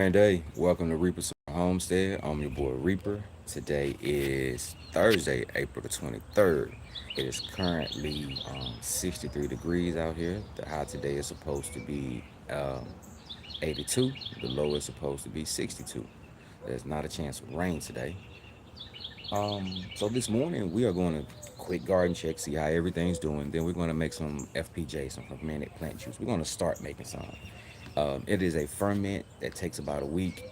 Grand day. Welcome to Reaper Suburban Homestead. I'm your boy Reaper. Today is Thursday, April the 23rd. It is currently 63 degrees out here. The high today is supposed to be 82. The low is supposed to be 62. There's not a chance of rain today. So this morning we are going to quick garden check, see how everything's doing. Then we're going to make some FPJ, some fermented plant juice. We're going to start making some. It is a ferment that takes about a week.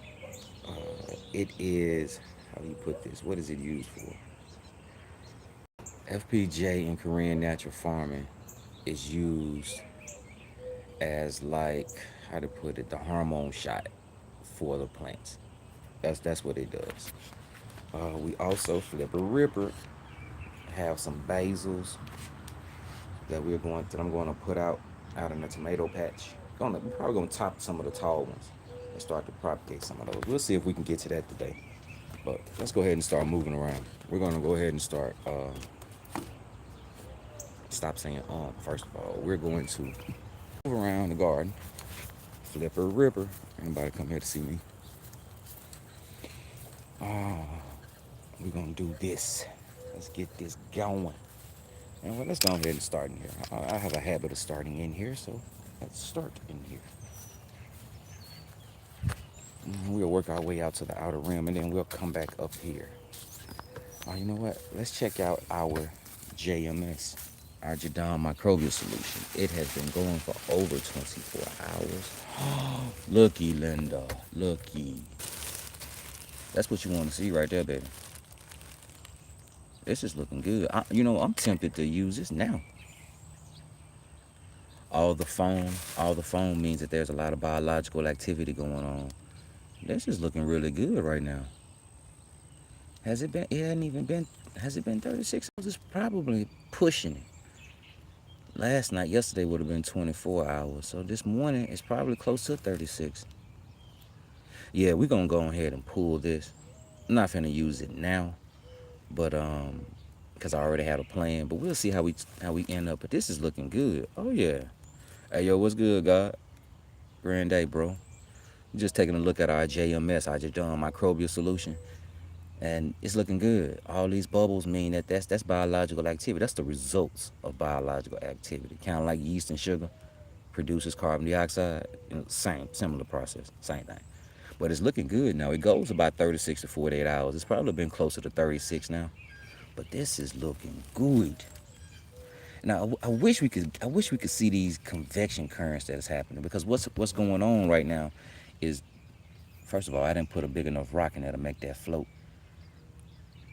It is, how do you put this? What is it used for? FPJ in Korean natural farming is used as like, how to put it, the hormone shot for the plants. That's what it does. We also flip a ripper, have some basils that I'm going to put out in the tomato patch. We're probably gonna top some of the tall ones and start to propagate some of those. We'll see if we can get to that today. But let's go ahead and start moving around. We're gonna go ahead and start. Stop saying first of all. We're going to move around the garden, flipper ripper. Anybody come here to see me? Oh, we're gonna do this. Let's get this going. And well, let's go ahead and start in here. I have a habit of starting in here, so let's start in here. We'll work our way out to the outer rim, and then we'll come back up here. You know what? Let's check out our JMS, our Jadon microbial solution. It has been going for over 24 hours. Looky, Linda. Looky. That's what you want to see right there, baby. This is looking good. I'm tempted to use this now. All the foam means that there's a lot of biological activity going on. This is looking really good right now. Has it been? It hadn't even been. Has it been 36 hours? It's probably pushing it. Yesterday would have been 24 hours. So this morning it's probably close to 36. Yeah, we're gonna go ahead and pull this. I'm not finna use it now, but because I already had a plan. But we'll see how we end up. But this is looking good. Oh yeah. Hey yo, what's good, God? Grand day, bro. Just taking a look at our JMS, our Jadon microbial solution. And it's looking good. All these bubbles mean that's biological activity. That's the results of biological activity. Kind of like yeast and sugar produces carbon dioxide. Similar process, same thing. But it's looking good now. It goes about 36 to 48 hours. It's probably been closer to 36 now. But this is looking good. Now I wish we could see these convection currents that is happening, because what's going on right now is, first of all, I didn't put a big enough rock in there to make that float.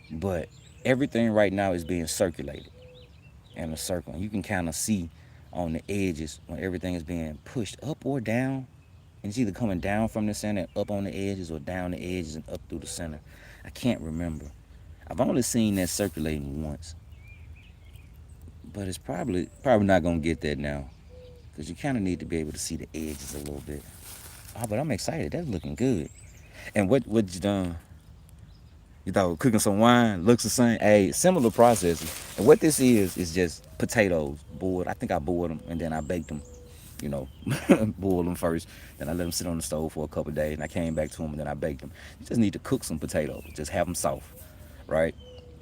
But everything right now is being circulated in a circle. And you can kind of see on the edges when everything is being pushed up or down. And it's either coming down from the center and up on the edges, or down the edges and up through the center. I can't remember. I've only seen that circulating once. But it's probably not going to get that now, because you kind of need to be able to see the edges a little bit. Oh, but I'm excited. That's looking good. And what you done? You thought cooking some wine looks the same? Hey, similar processes. And what this is just potatoes boiled. I think I boiled them and then I baked them. You know, boiled them first. Then I let them sit on the stove for a couple of days, and I came back to them and then I baked them. You just need to cook some potatoes. Just have them soft, right?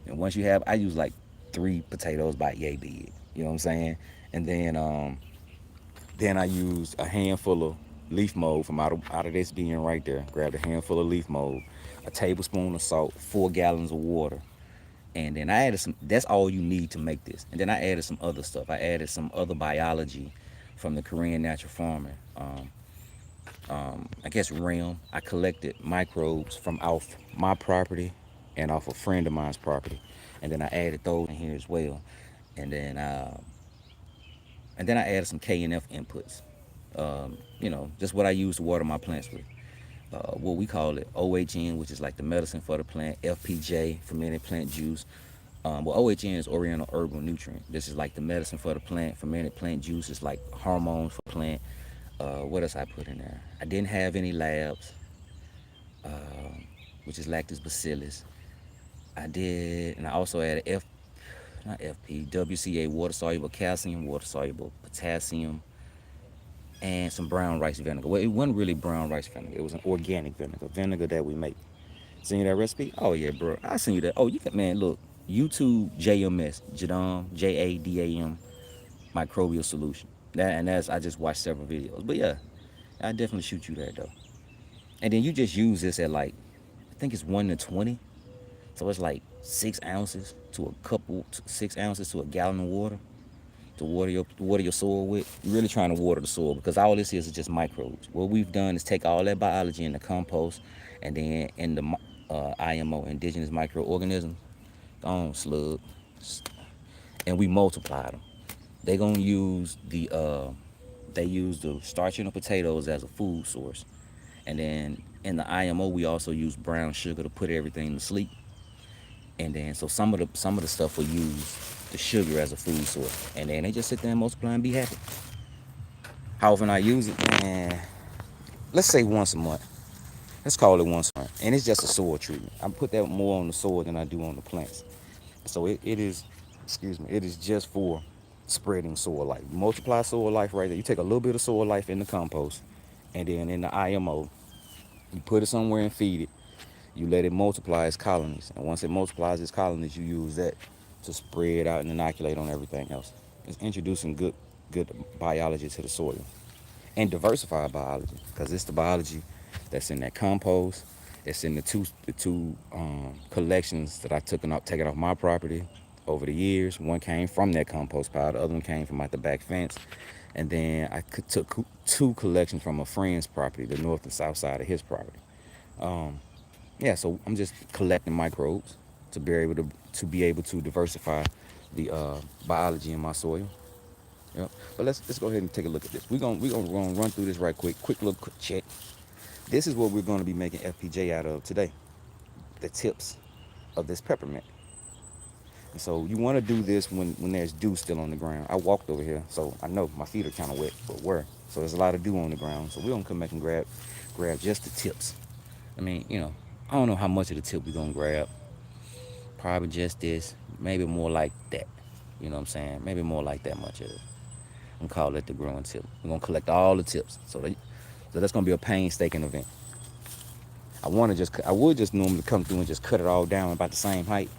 And once you have, I use like 3 potatoes by yay big. You know what I'm saying? And then I used a handful of leaf mold from out of this bin right there. Grabbed a handful of leaf mold, a tablespoon of salt, 4 gallons of water. And then I added some, that's all you need to make this. And then I added some other stuff. I added some other biology from the Korean natural farming. I guess realm. I collected microbes from off my property and off a friend of mine's property. And then I added those in here as well. And then I added some K and F inputs. Just what I use to water my plants with. What we call it OHN, which is like the medicine for the plant. FPJ, fermented plant juice. OHN is Oriental herbal nutrient. This is like the medicine for the plant. Fermented plant juice is like hormones for the plant. What else I put in there? I didn't have any labs, which is lactobacillus. I did, and I also added not FP, WCA, water soluble calcium, water soluble potassium, and some brown rice vinegar. Well, it wasn't really brown rice vinegar. It was an organic vinegar that we make. Send you that recipe? Oh yeah, bro. I send you that. Oh, you can, man. Look, YouTube JMS Jadam JADAM microbial solution. That's I just watched several videos. But yeah, I definitely shoot you that though. And then you just use this at like, I think it's 1 to 20. So it's like 6 ounces to a couple, 6 ounces to a gallon of water to water your soil with. You're really trying to water the soil because all this is just microbes. What we've done is take all that biology in the compost and then in the IMO, indigenous microorganisms, on slug, and we multiply them. They gonna use they use the starch in the potatoes as a food source, and then in the IMO we also use brown sugar to put everything to sleep. And then so some of the stuff will use the sugar as a food source, and then they just sit there and multiply and be happy. How often I use it? Man, let's say once a month. Let's call it once a month, and it's just a soil treatment. I put that more on the soil than I do on the plants. So it is, excuse me, it is just for spreading soil life. Multiply soil life right there. You take a little bit of soil life in the compost, and then in the IMO, you put it somewhere and feed it. You let it multiply its colonies, and once it multiplies its colonies, you use that to spread out and inoculate on everything else. It's introducing good biology to the soil and diversified biology, because it's the biology that's in that compost. It's in the two collections that I taken off my property over the years. One came from that compost pile. The other one came from out the back fence. And then I took two collections from a friend's property, the north and south side of his property. Yeah, so I'm just collecting microbes to be able to diversify the biology in my soil. Yep. But let's go ahead and take a look at this. We're gonna run through this right quick. Quick little quick check. This is what we're gonna be making FPJ out of today. The tips of this peppermint. And so you want to do this when there's dew still on the ground. I walked over here, so I know my feet are kind of wet, but where? So there's a lot of dew on the ground. So we're gonna come back and grab just the tips. I mean, I don't know how much of the tip we're gonna grab. Probably just this, maybe more like that. You know what I'm saying? Maybe more like that much of it. And call it the growing tip. We're gonna collect all the tips. So that's gonna be a painstaking event. I would just normally come through and just cut it all down about the same height,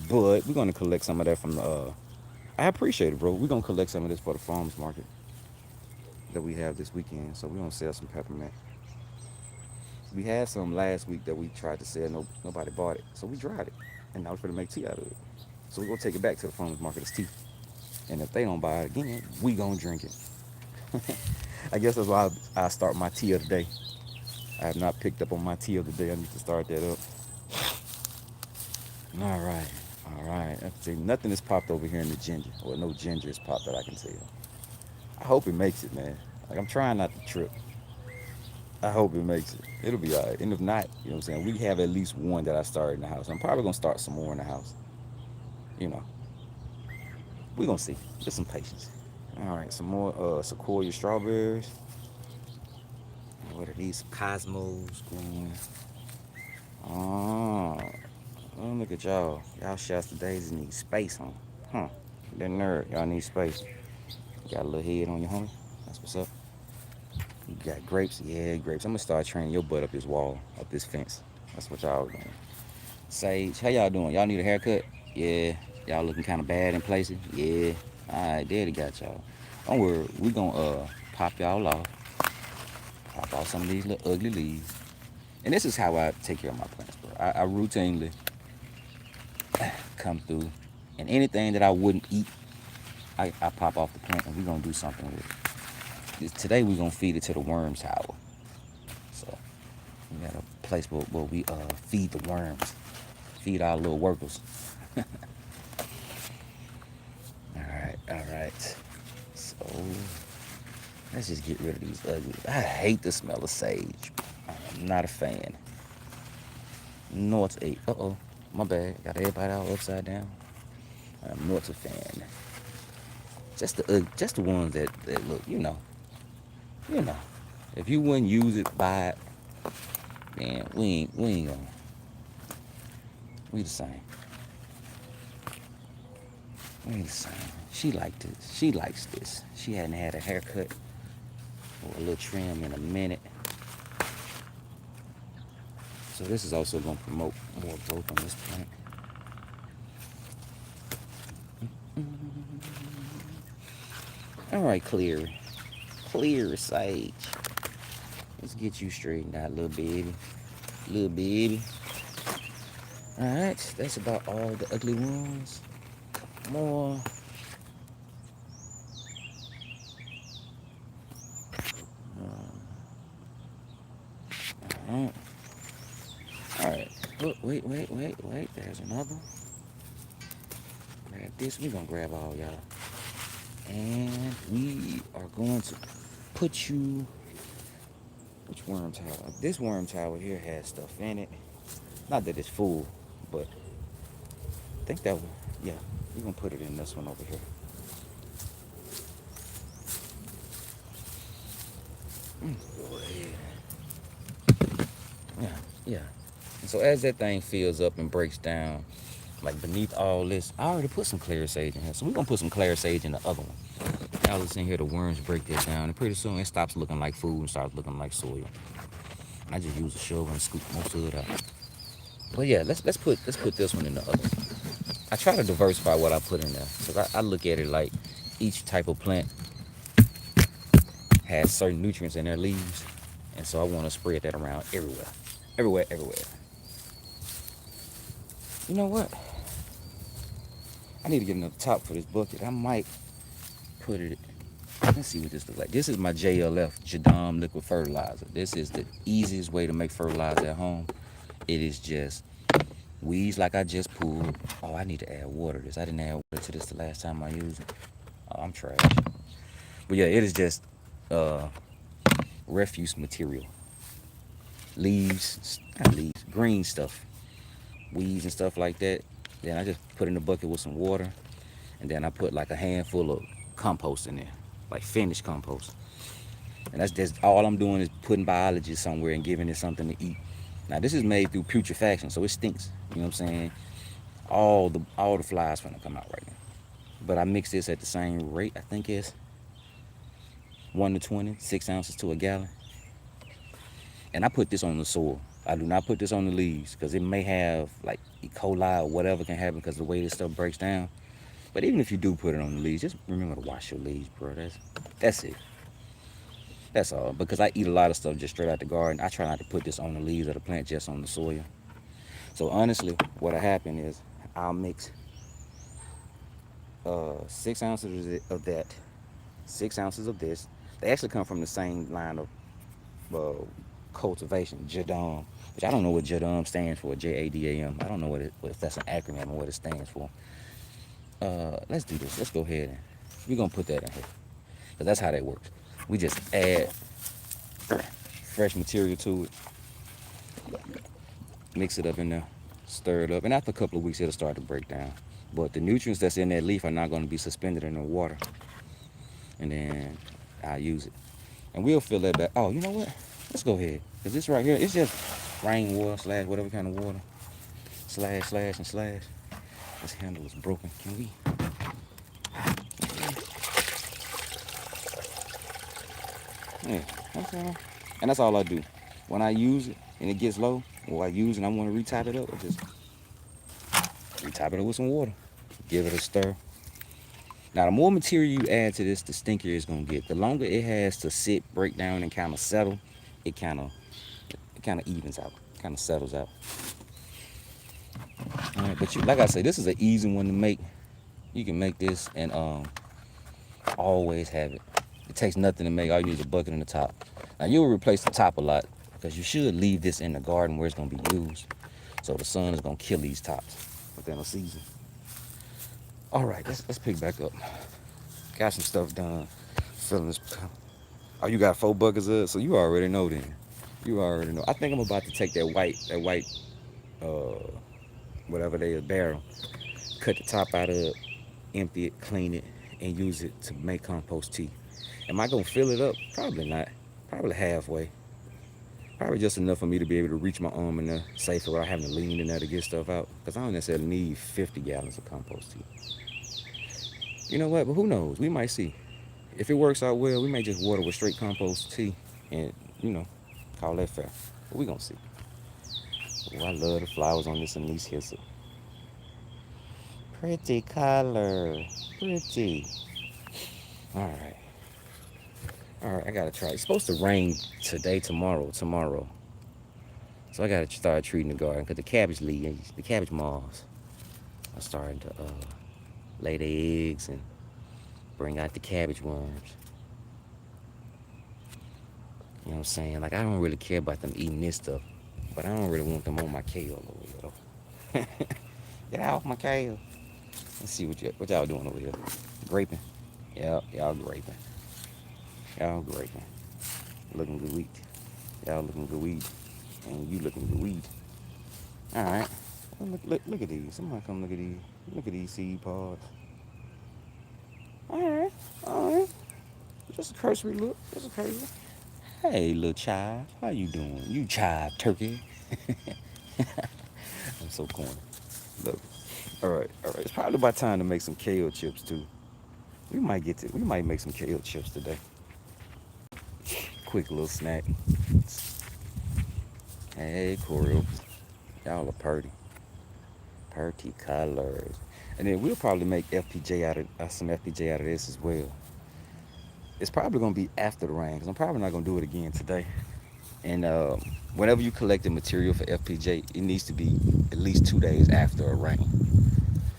but we're gonna collect some of that from the. I appreciate it, bro. We're gonna collect some of this for the farmers market that we have this weekend. So we're gonna sell some peppermint. We had some last week that we tried to sell. Nobody bought it, so we dried it, and now we're gonna make tea out of it. So we're gonna take it back to the farmers market as tea. And if they don't buy it again, we gonna drink it. I guess that's why I start my tea of the day. I have not picked up on my tea of the day. I need to start that up. All right, all right. See, nothing is popped over here in the ginger. Well, no ginger is popped that I can tell. I hope it makes it, man. Like, I'm trying not to trip. I hope it makes it. It'll be all right. And if not, you know what I'm saying? We have at least one that I started in the house. I'm probably gonna start some more in the house. You know, we're gonna see. Just some patience. All right, some more sequoia strawberries. What are these? Cosmos growing. Oh, oh, look at y'all. Y'all Shasta Daisies need space, huh? Huh. That nerd. Y'all need space. You got a little head on your homie. That's what's up. You got grapes? Yeah, grapes. I'm gonna start training your butt up this wall, up this fence. That's what y'all doing. Sage, how y'all doing? Y'all need a haircut? Yeah. Y'all looking kind of bad in places? Yeah. Alright, there they got y'all. Don't worry, we gonna pop y'all off. Pop off some of these little ugly leaves. And this is how I take care of my plants, bro. I routinely come through, and anything that I wouldn't eat, I pop off the plant, and we're gonna do something with it. Today we're gonna feed it to the worms tower. So we got a place where we feed the worms, feed our little workers. All right. So let's just get rid of these ugly. I hate the smell of sage. I'm not a fan. Not a. Uh-oh, my bad. Got everybody all upside down. I'm not a fan. Just the ones that look, you know. If you wouldn't use it, buy it, then we ain't gonna. We the same. We the same. She liked this. She likes this. She hadn't had a haircut a little trim in a minute. So this is also going to promote more growth on this plant. All right, clear sage. Let's get you straightened out, little baby. All right, that's about all the ugly ones. More. All right. Oh, wait. There's another. Grab this. We're gonna grab all y'all, and we are going to put you. Which worm tower? This worm tower here has stuff in it. Not that it's full, but I think that one. Yeah, we're gonna put it in this one over here. Go ahead. Yeah. And so as that thing fills up and breaks down, like beneath all this, I already put some clear sage in here. So we're gonna put some clear sage in the other one. Now listen here, the worms break that down, and pretty soon it stops looking like food and starts looking like soil. I just use a shovel and scoop most of it out. But yeah, let's put this one in the other. I try to diversify what I put in there, because I look at it like each type of plant has certain nutrients in their leaves, and so I want to spread that around everywhere. You know what? I need to get another top for this bucket. I might put it. Let's see what this looks like. This is my JLF, Jadam liquid fertilizer. This is the easiest way to make fertilizer at home. It is just weeds like I just pulled. Oh, I need to add water to this. I didn't add water to this the last time I used it. Oh, I'm trash. But yeah, it is just refuse material. Not leaves, green stuff. Weeds and stuff like that. Then I just put in the bucket with some water. And then I put like a handful of compost in there. Like finished compost. And that's just all I'm doing is putting biology somewhere and giving it something to eat. Now this is made through putrefaction, so it stinks. You know what I'm saying? All the flies finna come out right now. But I mix this at the same rate. I think it's 1 to 20, 6 ounces to a gallon. And I put this on the soil. I do not put this on the leaves because it may have like E. coli or whatever can happen because of the way this stuff breaks down. But even if you do put it on the leaves, just remember to wash your leaves, bro. That's it. That's all. Because I eat a lot of stuff just straight out the garden. I try not to put this on the leaves of the plant, just on the soil. So honestly, what'll happen is I'll mix 6 ounces of that, 6 ounces of this. They actually come from the same line of cultivation, Jadam, which I don't know what Jadam stands for, Jadam. I don't know if that's an acronym or what it stands for. Let's do this. Let's go ahead and we're gonna put that in here, because that's how that works. We just add fresh material to it, mix it up in there, stir it up, and after a couple of weeks it'll start to break down. But the nutrients that's in that leaf are not going to be suspended in the water, and then I'll use it, and we'll fill that back. Oh, you know what? Let's go ahead, because this right here, it's just rainwater / whatever kind of water, / and / This handle is broken. Can we? Yeah, okay. And that's all I do. When I use it and it gets low, or I use it and I want to retop it up, I just retop it up with some water. Give it a stir. Now, the more material you add to this, the stinkier it's going to get. The longer it has to sit, break down, and kind of settle, it kind of evens out, kind of settles out. All right, but like I say, this is an easy one to make. You can make this and always have it. It takes nothing to make. All you need is a bucket and a top. Now you'll replace the top a lot because you should leave this in the garden where it's going to be used. So the sun is going to kill these tops within a season. All right, let's pick back up. Got some stuff done. Filling this. Oh, you got 4 buckets of it? So you already know then. You already know. I think I'm about to take that white, whatever they is, barrel, cut the top out of it, empty it, clean it, and use it to make compost tea. Am I gonna fill it up? Probably not. Probably halfway. Probably just enough for me to be able to reach my arm in there safely without having to lean in there to get stuff out. Because I don't necessarily need 50 gallons of compost tea. You know what? But who knows? We might see. If it works out well, we may just water with straight compost tea and, you know, call that fair. But we gonna see. Oh, I love the flowers on this anise hyssop. Pretty color. Pretty. Alright. Alright, I gotta try. It's supposed to rain today, tomorrow. So I gotta start treating the garden because the cabbage leaves, the cabbage moths are starting to lay their eggs and bring out the cabbage worms. You know what I'm saying? Like, I don't really care about them eating this stuff, but I don't really want them on my kale over here, though. Get out my kale. Let's see what y'all doing over here. Graping. Yep, y'all graping. Y'all graping. Looking good wheat. Y'all looking good weed. And you looking good weed. Alright. Well, look at these. Somebody come look at these. Look at these seed pods. Alright. Just a cursory look. Just a cursory look. Hey, little child. How you doing? You child turkey. I'm so corny. Look. Alright. It's probably about time to make some kale chips too. We might make some kale chips today. Quick little snack. Hey, Coriolis. Y'all are pretty. Pretty colors. And then we'll probably make some FPJ out of this as well. It's probably going to be after the rain because I'm probably not going to do it again today. And whenever you collect the material for FPJ, it needs to be at least 2 days after a rain.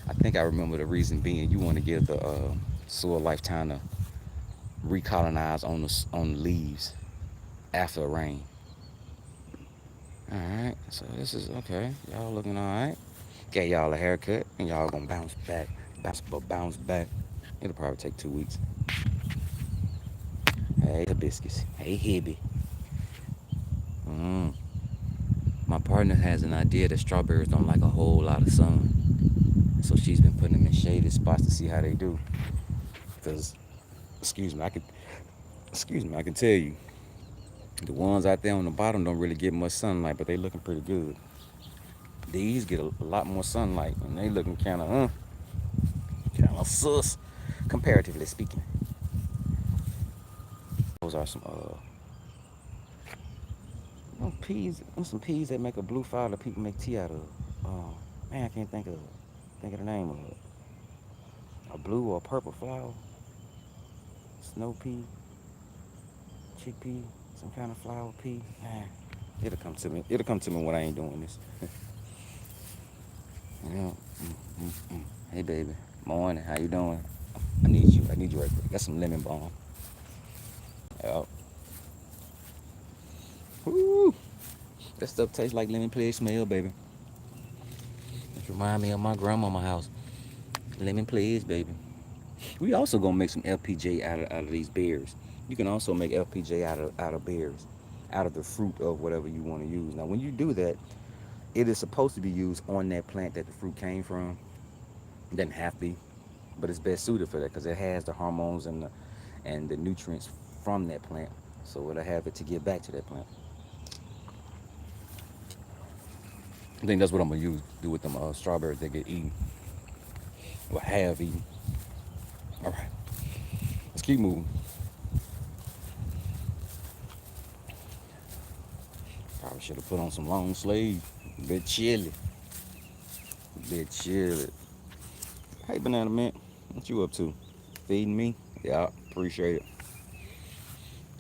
I think I remember the reason being you want to give the soil life time to recolonize on the leaves after a rain. Alright, so this is okay. Y'all looking alright. Get y'all a haircut and y'all gonna bounce back. It'll probably take 2 weeks. Hey, hibiscus. Hey, hibby. My partner has an idea that strawberries don't like a whole lot of sun. So she's been putting them in shaded spots to see how they do. Because, I can tell you, the ones out there on the bottom don't really get much sunlight, but they looking pretty good. These get a lot more sunlight, and they looking kind of sus, comparatively speaking. Those are some peas, some peas that make a blue flower that people make tea out of. Man, I can't think of the name of it. A blue or a purple flower. Snow pea, chickpea, some kind of flower pea. Man, it'll come to me. It'll come to me when I ain't doing this. Yeah. Hey, baby. Morning. How you doing? I need you right quick. Got some lemon balm. Yep. Woo! That stuff tastes like lemon pledge smell, baby. It remind me of my grandmama's house. Lemon pledge, baby. We also gonna make some FPJ out of these berries. You can also make FPJ out of berries, out of the fruit of whatever you want to use. Now, when you do that, it is supposed to be used on that plant that the fruit came from. It doesn't have to be, but it's best suited for that because it has the hormones and the nutrients from that plant, so it'll have it to give back to that plant. I think that's what I'm gonna do with them strawberries that get eaten, or have eaten. All right, let's keep moving. Probably should have put on some long sleeves. A bit chilly. Hey, Banana Man, what you up to? Feeding me? Yeah, appreciate it.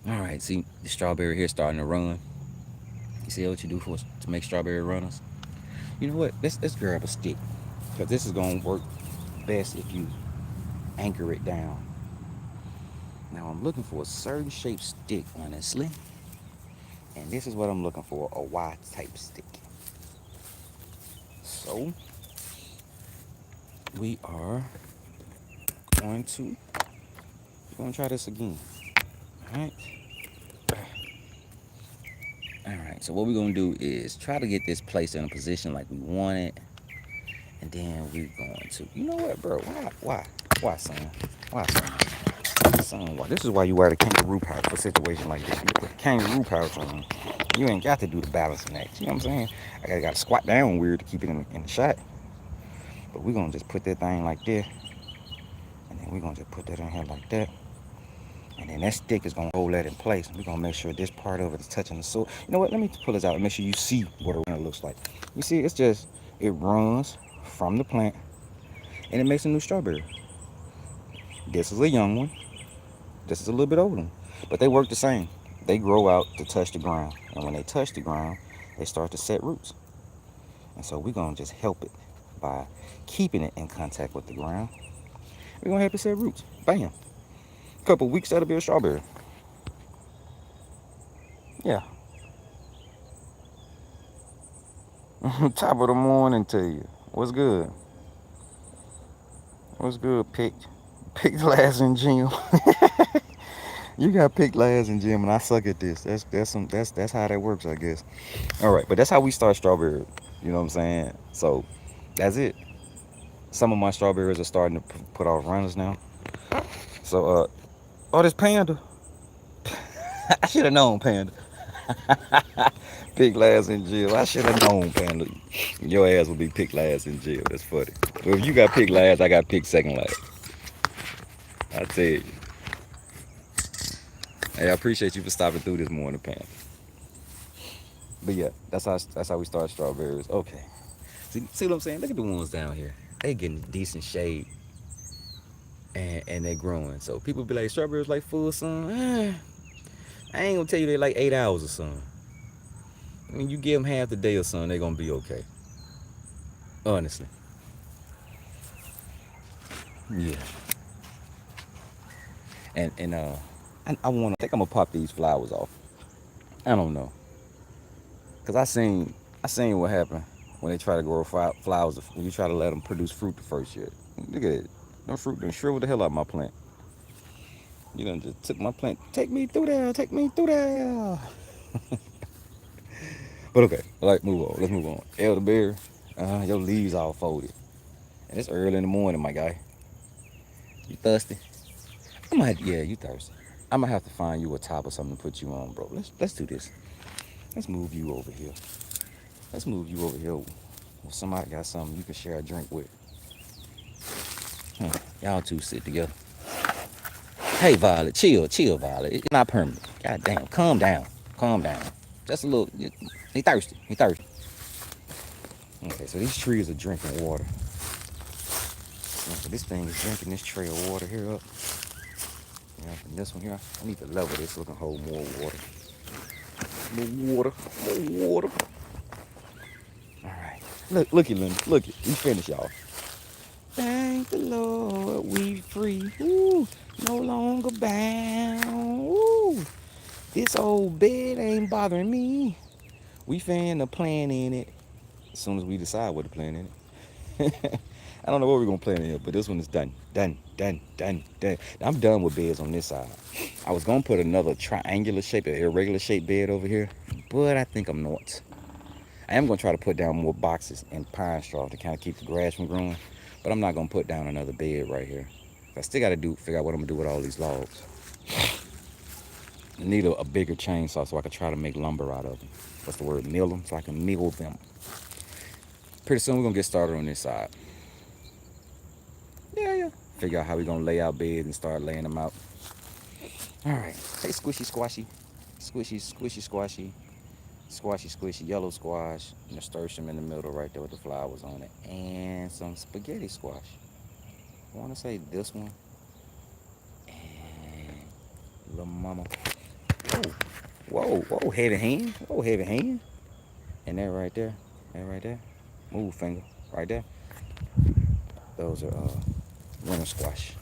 All right, see the strawberry here starting to run. You see what you do to make strawberry runners? You know what? Let's grab a stick, because this is gonna work best if you anchor it down. Now I'm looking for a certain shaped stick, honestly, and this is what I'm looking for: a Y-type stick. So we are going to try this again. All right, so what we're gonna do is try to get this placed in a position like we want it, and then we're going to, you know what, bro? Why, son? Son, why? This is why you wear the kangaroo pouch for a situation like this. You put the kangaroo pouch on. You ain't got to do the balancing act. You know what I'm saying? I gotta squat down weird to keep it in the shot. But we're gonna just put that thing like this, and then we're gonna just put that in here like that. And then that stick is gonna hold that in place. We're gonna make sure this part of it is touching the soil. You know what? Let me pull this out and make sure you see what a runner looks like. You see, it runs from the plant and it makes a new strawberry. This is a young one. This is a little bit older one. But they work the same. They grow out to touch the ground. And when they touch the ground, they start to set roots. And so we're gonna just help it by keeping it in contact with the ground. We're gonna help it set roots. Bam. A couple weeks, that'll be a strawberry. Yeah. Top of the morning to you. What's good? What's good, Pick last in gym. You got picked last in gym, and I suck at this. That's how that works, I guess. All right, but that's how we start strawberry. You know what I'm saying? So that's it. Some of my strawberries are starting to put off runners now. So oh, this Panda. I should have known, Panda. Pick last in jail. I should have known, Panda. Your ass would be picked last in jail. That's funny. Well, if you got picked last, I got picked second last. I tell you. Hey, I appreciate you for stopping through this morning, Panda. But yeah, that's how we start strawberries. Okay. See what I'm saying? Look at the ones down here. They getting decent shade. And they're growing. So people be like, strawberries like full sun. I ain't gonna tell you they like 8 hours of sun. I mean, you give them half the day of sun, they're gonna be okay. Honestly. Yeah. And I think I'm gonna pop these flowers off. I don't know. Cause I seen what happened when they try to grow flowers, when you try to let them produce fruit the first year. Look at it. No fruit done shriveled the hell out of my plant. You done just took my plant. Take me through there. But okay, move on. Let's move on. Elderberry, your leaves all folded. And it's early in the morning, my guy. You thirsty? Yeah, you thirsty. I'm gonna have to find you a top or something to put you on, bro. Let's do this. Let's move you over here. Well, somebody got something you can share a drink with. Y'all two sit together. Hey, Violet, chill, Violet. It's not permanent. God damn, calm down. Just a little. He thirsty. Okay, so these trees are drinking water. So this thing is drinking this tray of water here up. Yeah, and this one here, I need to level this so it can hold more water. More water. All right. Look it, Linda. Look it. We finished, y'all. Thank the Lord, we free. Ooh, no longer bound. Ooh, this old bed ain't bothering me. We finna plant in it as soon as we decide what to plant in it. I don't know what we're gonna plant in here, but this one is done. I'm done with beds on this side. I was gonna put another triangular shape, an irregular shaped bed over here, but I think I'm not. I am gonna try to put down more boxes and pine straw to kind of keep the grass from growing, but I'm not gonna put down another bed right here. I still gotta figure out what I'm gonna do with all these logs. I need a bigger chainsaw so I can try to make lumber out of them. What's the word? Mill them, so I can mill them. Pretty soon we're gonna get started on this side. Yeah. Figure out how we're gonna lay out beds and start laying them out. All right. Hey, squishy, squashy, yellow squash, nasturtium in the middle right there with the flowers on it, and some spaghetti squash. I want to say this one, and little mama. Whoa, heavy hand. And that right there, move finger, right there. Those are winter squash,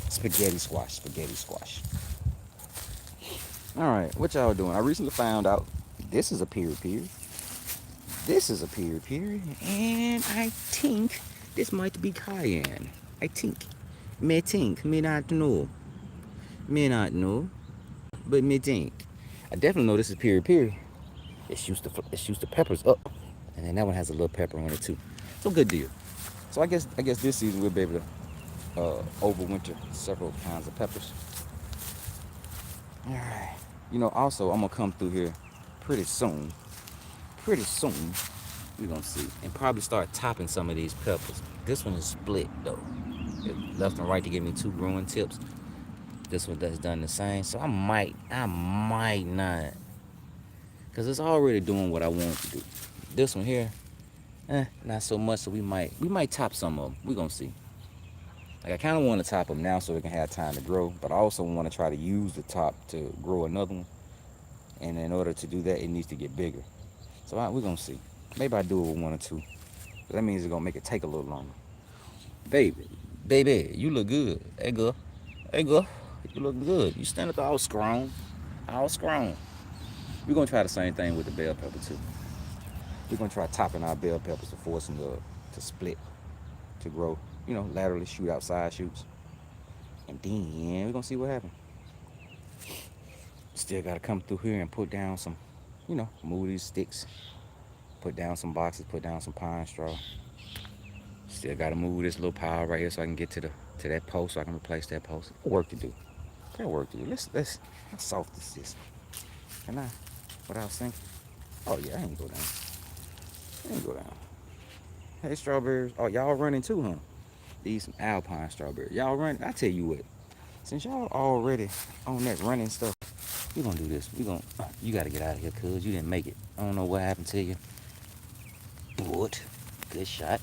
spaghetti squash. All right, what y'all doing? I recently found out this is a period. And I think this might be cayenne. May not know, but me think. I definitely know this is period. It shoots the peppers up, and then that one has a little pepper on it too. So good deal. So I guess this season we'll be able to overwinter several kinds of peppers. All right. Also I'm gonna come through here pretty soon. We're gonna see, and probably start topping some of these peppers. This one is split though, left and right to give me two growing tips. This one that's done the same. So I might not, cause it's already doing what I want it to do. This one here, not so much. So we might top some of them. We gonna see. Like I kind of want to top them now so it can have time to grow, but I also want to try to use the top to grow another one. And in order to do that, it needs to get bigger. So we're gonna see. Maybe I do it with one or two. But that means it's gonna make it take a little longer. Baby, you look good. Hey girl, you look good. You stand up all strong, all strong. We're gonna try the same thing with the bell pepper too. We're gonna try topping our bell peppers to force them to split, to grow. You know, laterally shoot outside shoots, and then we're gonna see what happens. Still gotta come through here and put down some, move these sticks, put down some boxes, put down some pine straw. Still gotta move this little pile right here so I can get to that post so I can replace that post. Work to do. Got work to do. How soft is this? Can I? Without sinking? Oh yeah, I ain't go down. I ain't go down. Hey strawberries. Oh, y'all running too, huh? These some alpine strawberries. Y'all running. I tell you what. Since y'all already on that running stuff, we gonna do this. You gotta get out of here, cuz you didn't make it. I don't know what happened to you. But good shot.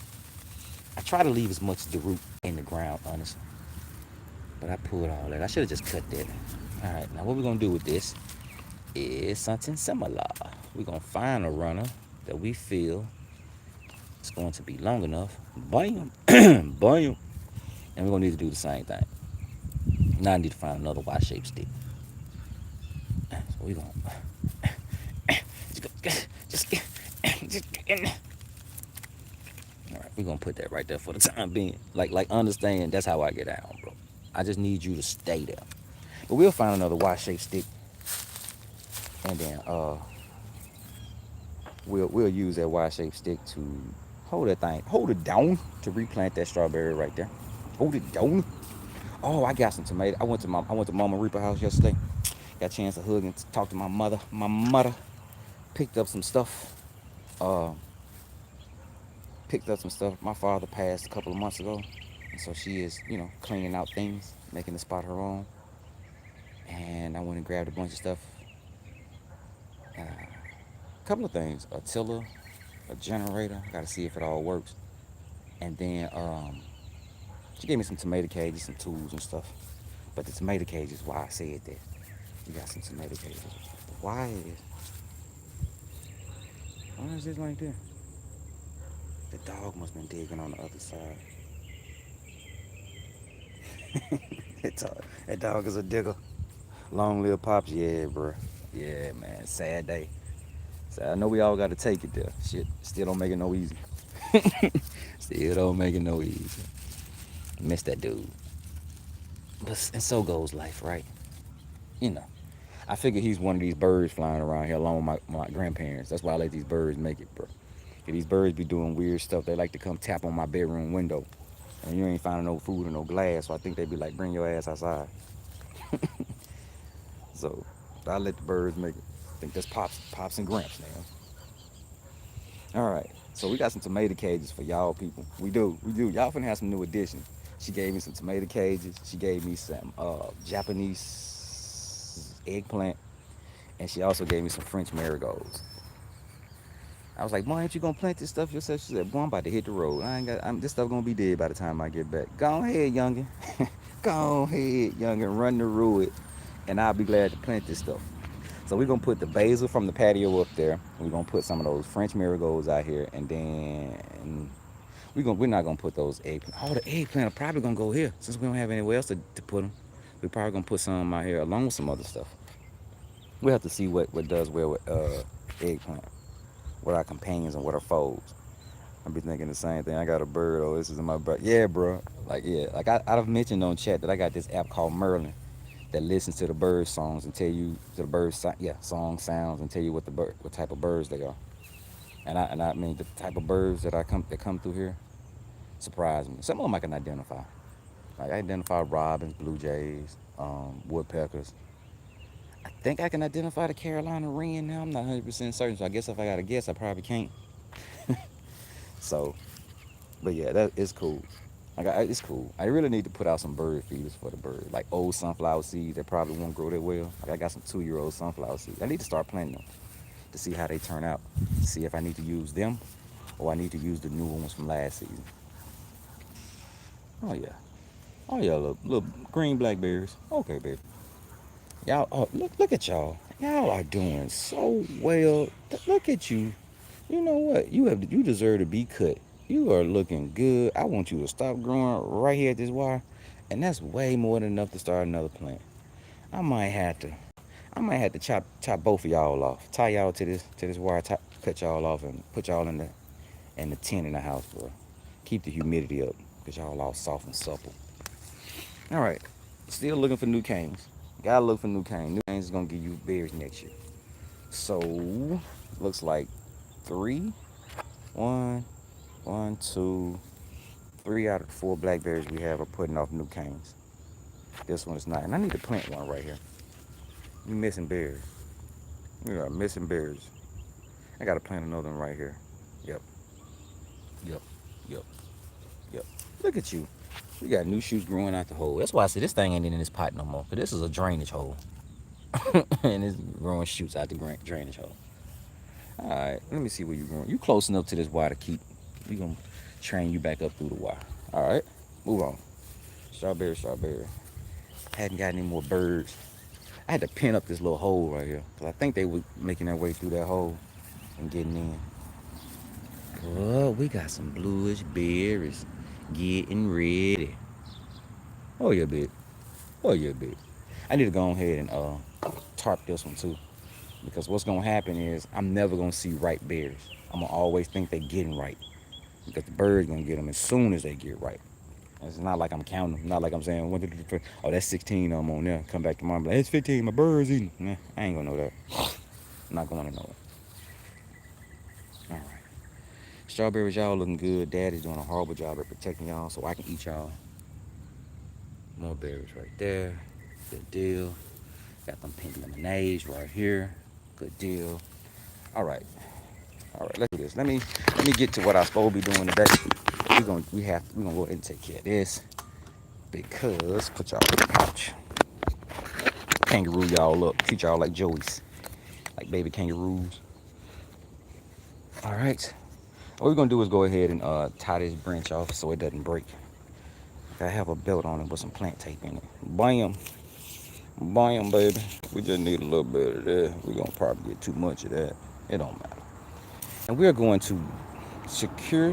I try to leave as much of the root in the ground, honestly. But I pulled all that. I should have just cut that. All right, now what we're gonna do with this is something similar. We're gonna find a runner that we feel is going to be long enough. Bam, bam, and we're gonna need to do the same thing. Now I need to find another Y-shaped stick. So we're gonna just get in there. All right, we're gonna put that right there for the time being. Like understand that's how I get down, bro. I just need you to stay there. But we'll find another Y-shaped stick, and then we'll use that Y-shaped stick to hold it down to replant that strawberry right there. Hold it down. Oh, I got some tomato. I went to Mama Reaper house yesterday. Got a chance to hug and talk to my mother. My mother picked up some stuff. My father passed a couple of months ago, and so she is, cleaning out things, making the spot her own. And I went and grabbed a bunch of stuff. A couple of things: a tiller, a generator. I got to see if it all works. And then she gave me some tomato cages, some tools and stuff. But the tomato cage is why I said that. You got some tomato cages. Why is this like that? The dog must have been digging on the other side. That dog is a digger. Long live Pops, yeah, bro. Yeah, man. Sad day. So I know we all got to take it there. Shit, still don't make it no easy. Still don't make it no easy. Miss that dude. But and so goes life, right? I figure he's one of these birds flying around here along with my grandparents. That's why I let these birds make it, bro. These birds be doing weird stuff. They like to come tap on my bedroom window. And you ain't finding no food or no glass. So I think they be like, bring your ass outside. So I let the birds make it. I think that's Pops and Gramps now. All right. So we got some tomato cages for y'all people. We do. Y'all finna have some new additions. She gave me some tomato cages. She gave me some Japanese eggplant. And she also gave me some French marigolds. I was like, "Boy, ain't you gonna plant this stuff yourself?" She said, "Boy, I'm about to hit the road. This stuff gonna be dead by the time I get back. Go ahead, youngin. Go ahead, youngin. Run the road, and I'll be glad to plant this stuff." So we're gonna put the basil from the patio up there. And we're gonna put some of those French marigolds out here, and then we're not gonna put those eggplant. Oh, the eggplant are probably gonna go here since we don't have anywhere else to put them. We're probably gonna put some out here along with some other stuff. We'll have to see what does well with eggplant. What our companions and what our foes. I be thinking the same thing. I got a bird. Oh, this is my bird. Yeah, bro. Like I've mentioned on chat that I got this app called Merlin that listens to the bird songs and tell you the song sounds and tell you what type of birds they are. And I mean the type of birds that come through here surprise me. Some of them I can identify. Like I identify robins, blue jays, woodpeckers. I think I can identify the Carolina wren now. I'm not 100% certain, so I guess if I got to guess, I probably can't. So, but yeah, that is cool. Like, it's cool. I really need to put out some bird feeders for the bird, like old sunflower seeds that probably won't grow that well. Like I got some 2-year-old sunflower seeds. I need to start planting them to see how they turn out. See if I need to use them or I need to use the new ones from last season. Oh yeah. Oh yeah, little green blackberries. Okay, baby. Y'all, oh, look at y'all. Y'all are doing so well. Look at you. You know what? You deserve to be cut. You are looking good. I want you to stop growing right here at this wire, and that's way more than enough to start another plant. I might have to. I might have to chop both of y'all off. Tie y'all to this wire. Cut y'all off and put y'all in the tent in the house, bro. Keep the humidity up, cause y'all all soft and supple. All right. Still looking for new canes. Gotta look for new canes. New canes is gonna give you berries next year. So looks like three, one, one, two, 3 out of the 4 blackberries we have are putting off new canes. This one is not, and I need to plant one right here. We missing berries. We are missing berries. I gotta plant another one right here. Yep, yep, yep, yep. Look at you. We got new shoots growing out the hole. That's why I said this thing ain't in this pot no more. Cause this is a drainage hole, and it's growing shoots out the drainage hole. All right, let me see where you going. You close enough to this wire to keep. We gonna train you back up through the wire. All right, move on. Strawberry, strawberry. Hadn't got any more birds. I had to pin up this little hole right here because I think they were making their way through that hole and getting in. Oh, we got some bluish berries getting ready. Oh yeah, babe. Oh yeah, babe. I need to go ahead and tarp this one too, because what's gonna happen is I'm never gonna see ripe berries. I'm gonna always think they're getting ripe because the bird's gonna get them as soon as they get ripe. It's not like I'm counting them. Not like I'm saying, 1, 2, 3, 4. Oh, that's 16 I'm on there. Come back tomorrow and be like, it's 15. My bird's eating. Nah, I ain't gonna know that. I'm not going to know it. All right. Strawberries, y'all looking good. Daddy's doing a horrible job at protecting y'all so I can eat y'all. More berries right there. Good deal. Got them pink lemonades right here. Good deal. All right. All right, let's do this. Let me get to what I'm supposed to be doing today. We're gonna go ahead and take care of this because put y'all in the pouch. Kangaroo y'all up. Treat y'all like joeys, like baby kangaroos. All right. What we're gonna do is go ahead and tie this branch off so it doesn't break. I have a belt on it with some plant tape in it. Bam, bam, baby. We just need a little bit of that. We're gonna probably get too much of that. It don't matter. And we're going to secure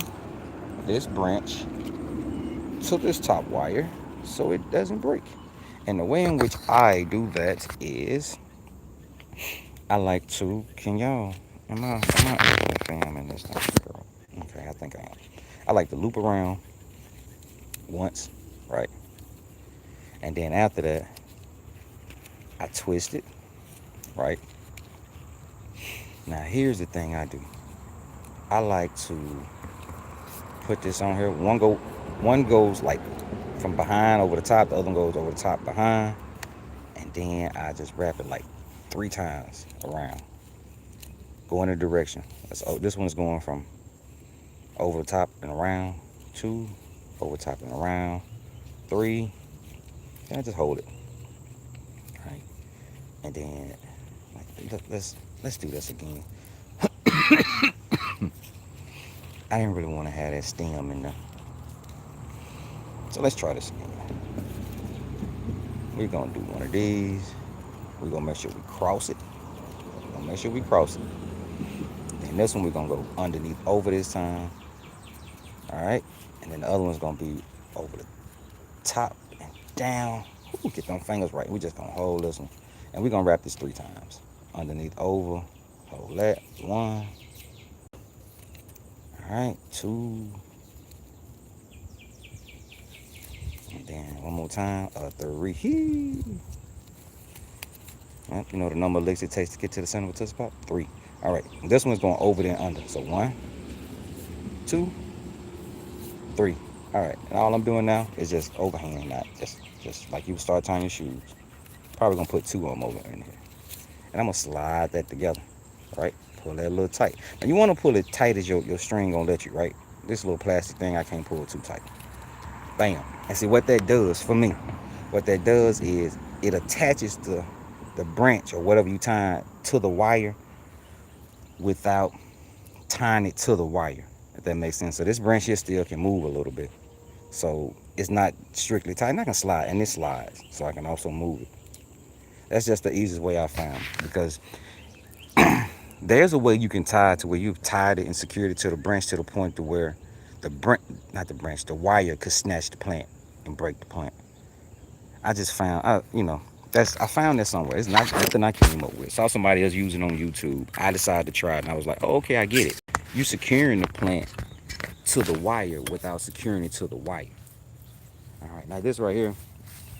this branch to this top wire so it doesn't break. And the way in which I do that is I like to, am I filming this thing, girl? Okay, I think I am. I like to loop around once, right? And then after that, I twist it, right? Now here's the thing I do. I like to put this on here. One goes like from behind over the top, the other one goes over the top behind, and then I just wrap it like 3 times around. Go in a direction. This one's going from over the top and around. 2, over top and around. 3, and I just hold it. Right? And then let's do this again. I didn't really want to have that stem in there. So let's try this again. We're gonna do one of these. We're gonna make sure we cross it. Then this one we're gonna go underneath over this time. Alright? And then the other one's gonna be over the top and down. Ooh, get them fingers right. We're just gonna hold this one. And we're gonna wrap this 3 times. Underneath over. Hold that. 1. Alright, 2. And then one more time. 3. Right, you know the number of licks it takes to get to the center of a Tootsie Pop? 3. Alright, this one's going over then under. So 1, 2, 3. Alright, and all I'm doing now is just overhand, not just like you would start tying your shoes. Probably gonna put 2 of them over in here. And I'm gonna slide that together. Right? Pull that a little tight. Now you wanna pull it tight as your string gonna let you, right? This little plastic thing I can't pull too tight. Bam. And see what that does for me. What that does is it attaches the branch or whatever you tie to the wire without tying it to the wire, if that makes sense. So this branch here still can move a little bit. So it's not strictly tight. And I can slide, and it slides, so I can also move it. That's just the easiest way I found, because there's a way you can tie it to where you've tied it and secured it to the branch to the point to where the wire could snatch the plant and break the plant. I just found, I found that somewhere. It's not nothing I came up with. Saw somebody else using on YouTube. I decided to try it, and I was like, oh, okay, I get it. You securing the plant to the wire without securing it to the wire. All right, now this right here,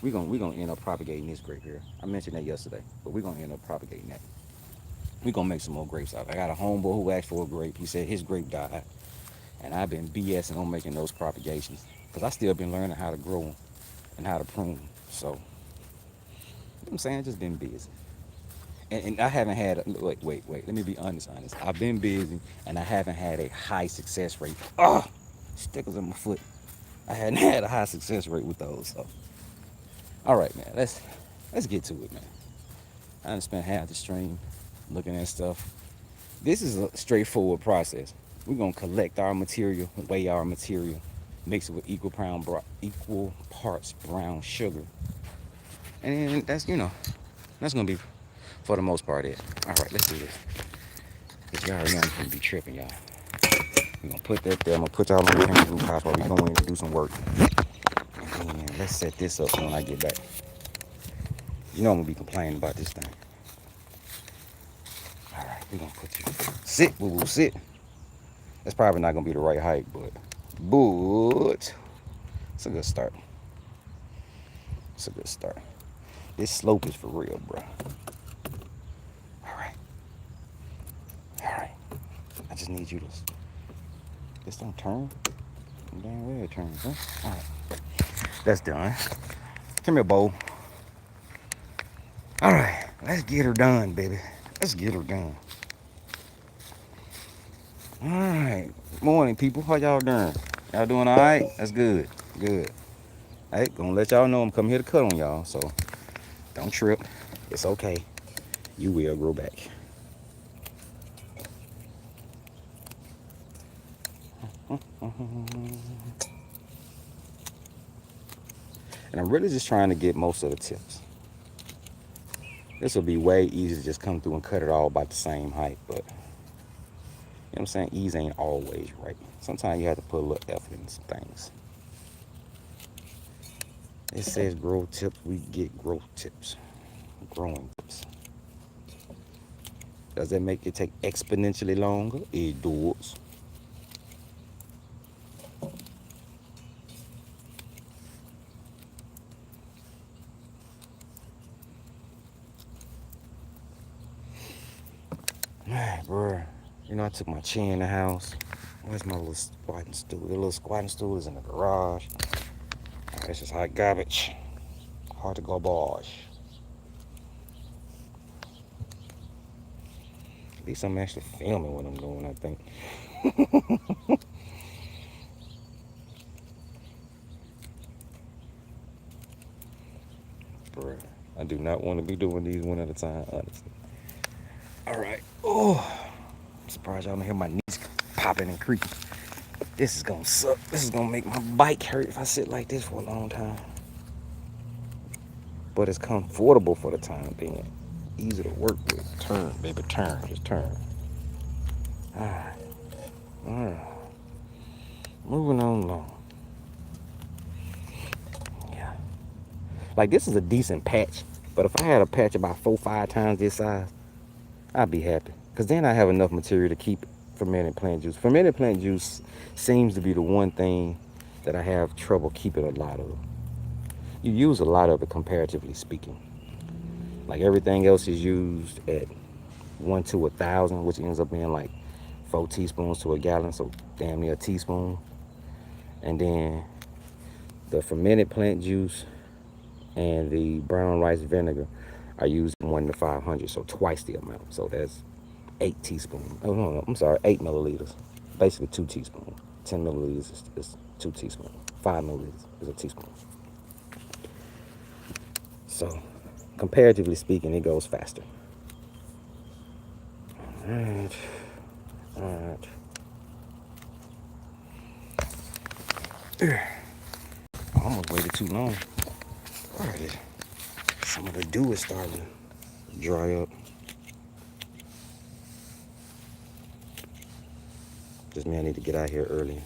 we're gonna end up propagating this grape here. I mentioned that yesterday, but we're gonna end up propagating that. We're gonna make some more grapes out of it. I got a homeboy who asked for a grape. He said his grape died, and I've been BSing on making those propagations because I still been learning how to grow them and how to prune them. So, you know what I'm saying? Just been busy. And I haven't had, wait, let me be honest. I've been busy and I haven't had a high success rate. Oh, stickers in my foot. I hadn't had a high success rate with those. So, all right, man, let's get to it, man. I done spent half the stream looking at stuff. This is a straightforward process. We're gonna collect our material, weigh our material, mix it with equal parts brown sugar, and that's gonna be, for the most part, it. All right, let's do this. Cause y'all already know I'm gonna be tripping, y'all. We're gonna put that there. I'm gonna put y'all on the roof house while we go in and do some work. And then let's set this up when I get back. You know I'm gonna be complaining about this thing. All right, we're gonna put you. Sit, boo boo, sit. That's probably not gonna be the right height, but it's a good start. It's a good start. This slope is for real, bro. All right. I just need you to. This don't turn. Damn well it turns, huh? All right. That's done. Come here, Bo. All right, let's get her done, baby. Let's get her done. All right. Morning, people. How y'all doing? Y'all doing all right? That's good. Good. Hey, gonna let y'all know I'm coming here to cut on y'all, so don't trip. It's okay. You will grow back. And I'm really just trying to get most of the tips. This will be way easier to just come through and cut it all about the same height, but you know what I'm saying? Ease ain't always right. Sometimes you have to put a little effort into some things. It says grow tips, we get growth tips. Growing tips. Does that make it take exponentially longer? It does. Alright, bro. You know, I took my chair in the house. Where's my little squatting stool? The little squatting stool is in the garage. Alright, this is hot garbage. Hard to garbage. At least I'm actually filming what I'm doing, I think. Bruh, I do not want to be doing these one at a time, honestly. Alright. Oh, I'm surprised y'all don't hear my knees popping and creaking. This is gonna suck. This is gonna make my bike hurt if I sit like this for a long time. But it's comfortable for the time being. Easy to work with. Turn, baby, turn. Just turn. Alright. Alright. Moving on along. Yeah. Like, this is a decent patch. But if I had a patch about 4-5 times this size, I'd be happy. Because then I have enough material to keep fermented plant juice. Fermented plant juice seems to be the one thing that I have trouble keeping a lot of. You use a lot of it, comparatively speaking. Like, everything else is used at 1 to 1,000, which ends up being like 4 teaspoons to a gallon, so damn near a teaspoon. And then the fermented plant juice and the brown rice vinegar are used 1 to 500, so twice the amount. So that's 8 teaspoons. Oh no, I'm sorry, 8 milliliters. Basically 2 teaspoons. 10 milliliters is 2 teaspoons. 5 milliliters is a teaspoon. So, comparatively speaking, it goes faster. All right. All right. I almost waited too long. All right. Some of the dew is starting to dry up. Just me, I need to get out here early.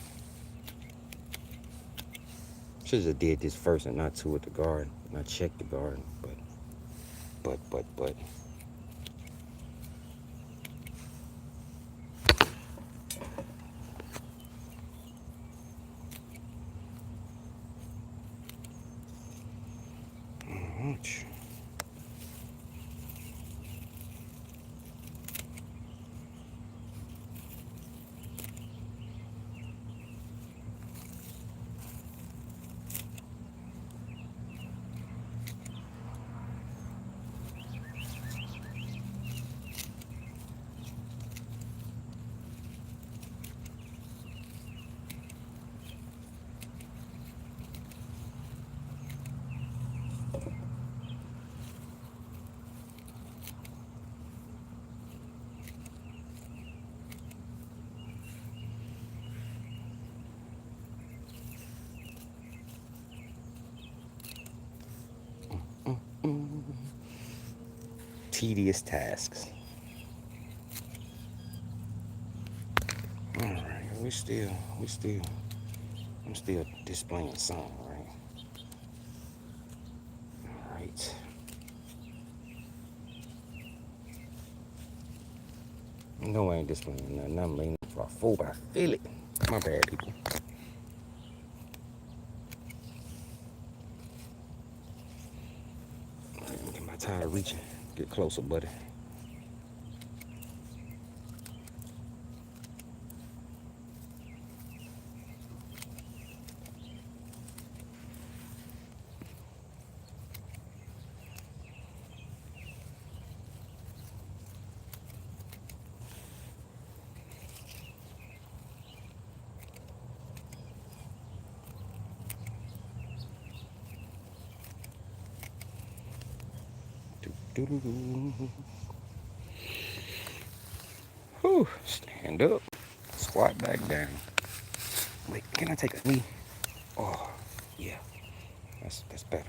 Should have did this first and not two at the garden. Not check the garden, but. Ouch. Tedious tasks. All right, I'm still displaying some, right? All right. No, I ain't displaying nothing. I'm leaning for a fool, but I feel it. My bad, people. I'm getting tired of reaching. Get closer, buddy. Whew, stand up, squat back down. Wait, can I take a knee? Oh, yeah, that's better.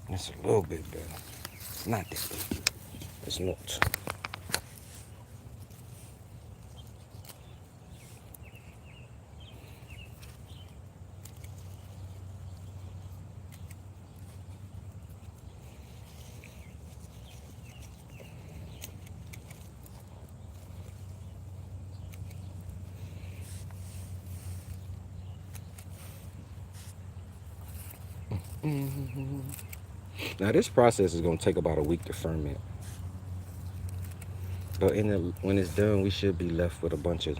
That's a little bit better. It's not that good. It's not. Now this process is gonna take about a week to ferment. But when it's done, we should be left with a bunch of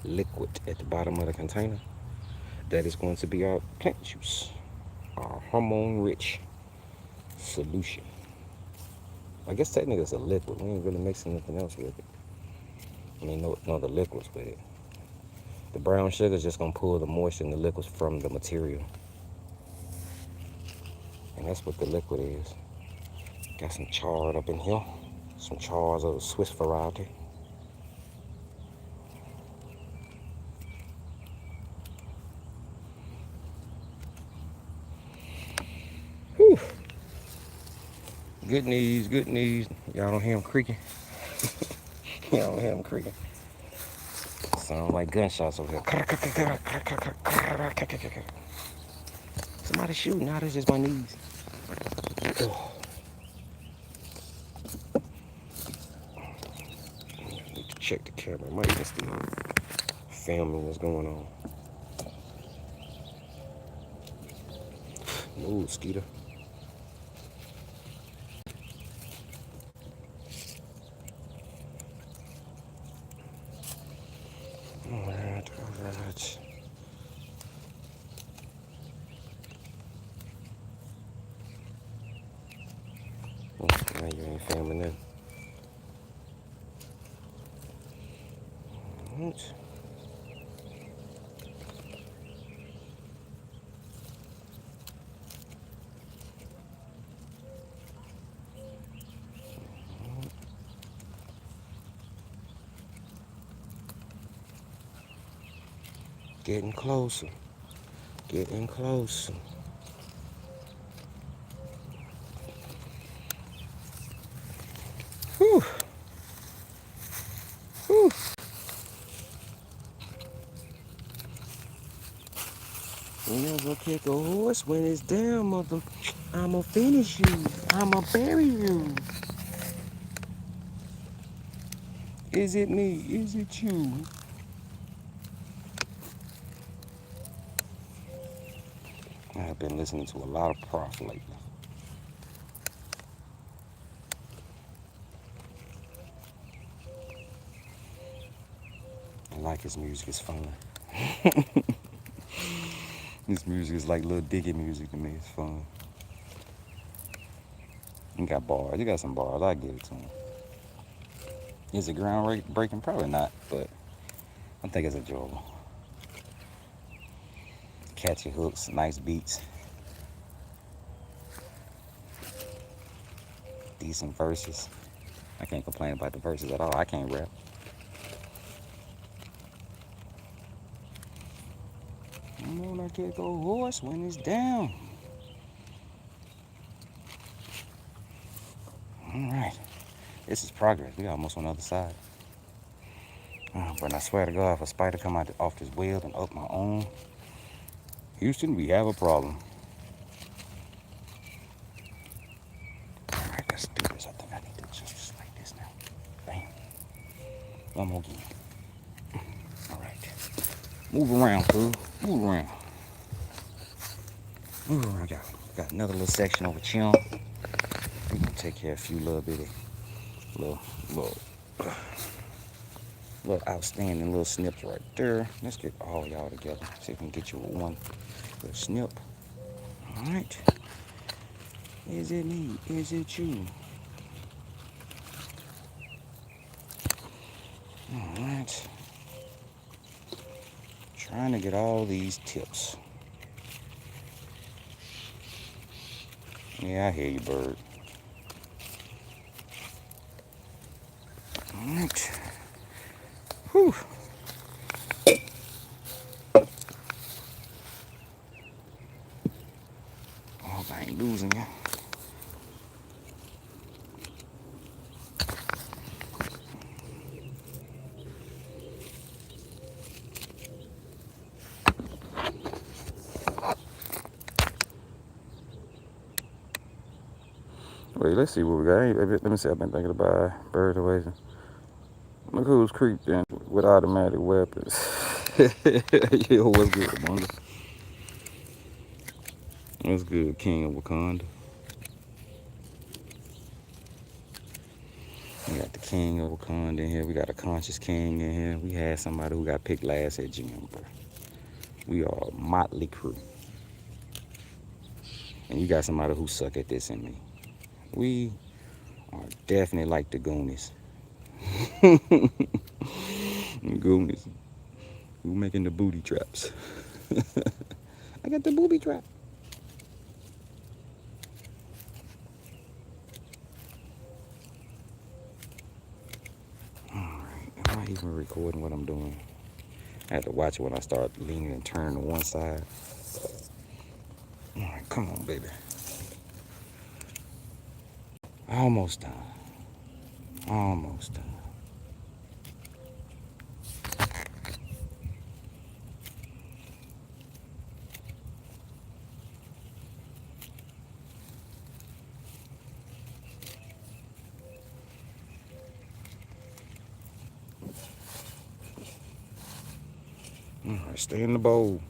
liquid at the bottom of the container. That is going to be our plant juice, our hormone-rich solution. I guess technically it's a liquid. We ain't really mixing anything else with it. I mean, no other liquids with it. The brown sugar is just gonna pull the moisture and the liquids from the material. And that's what the liquid is. Got some chard up in here. Some chards of the Swiss variety. Whew. Good knees, good knees. Y'all don't hear them creaking? Y'all don't hear them creaking? Sound like gunshots over here. Somebody shooting. Now that's just my knees. Oh. Need to check the camera. Might even still filming what's going on. Move, Skeeter. Alright, alright. Now you ain't filming that. Alright. Getting closer. Getting closer. Whew. Whew. Never kick a horse when it's down, mother. I'ma finish you. I'ma bury you. Is it me? Is it you? I've been listening to a lot of Prof lately. I like his music. It's fun. His music is like little Dicky music to me. It's fun. He got bars. He got some bars. I give it to him. Is it groundbreaking? Probably not, but I think it's enjoyable. Catchy hooks, nice beats, decent verses. I can't complain about the verses at all. I can't rap. I'm gonna kick a horse when it's down. All right. This is progress. We almost on the other side. But I swear to God, if a spider come out off this weld and up my own, Houston, we have a problem. All right, let's do this. I think I need to just like this now. Bam. One more again. All right. Move around, fool. Move around. Move around. Got another little section over chin. We're gonna take care of a few little bitty, little outstanding little snips right there. Let's get all y'all together. See if we can get you one little snip. All right. Is it me? Is it you? All right. Trying to get all these tips. Yeah, I hear you, bird. All right. Whew. Oh, I ain't losing you. Wait, let's see what we got. Let me see. I've been thinking about bird away. Look who's creeped in with automatic weapons. Yo, what's good, Amanda? What's good, King of Wakanda? We got the King of Wakanda in here. We got a conscious king in here. We had somebody who got picked last at gym, bro. We are a motley crew. And you got somebody who suck at this in me. We are definitely like the Goonies. Goonies. Who making the booty traps? I got the booby trap. Alright, am I even recording what I'm doing? I had to watch it when I start leaning and turning to one side. Alright, come on, baby. Almost done. Almost done. Alright, stay in the bowl.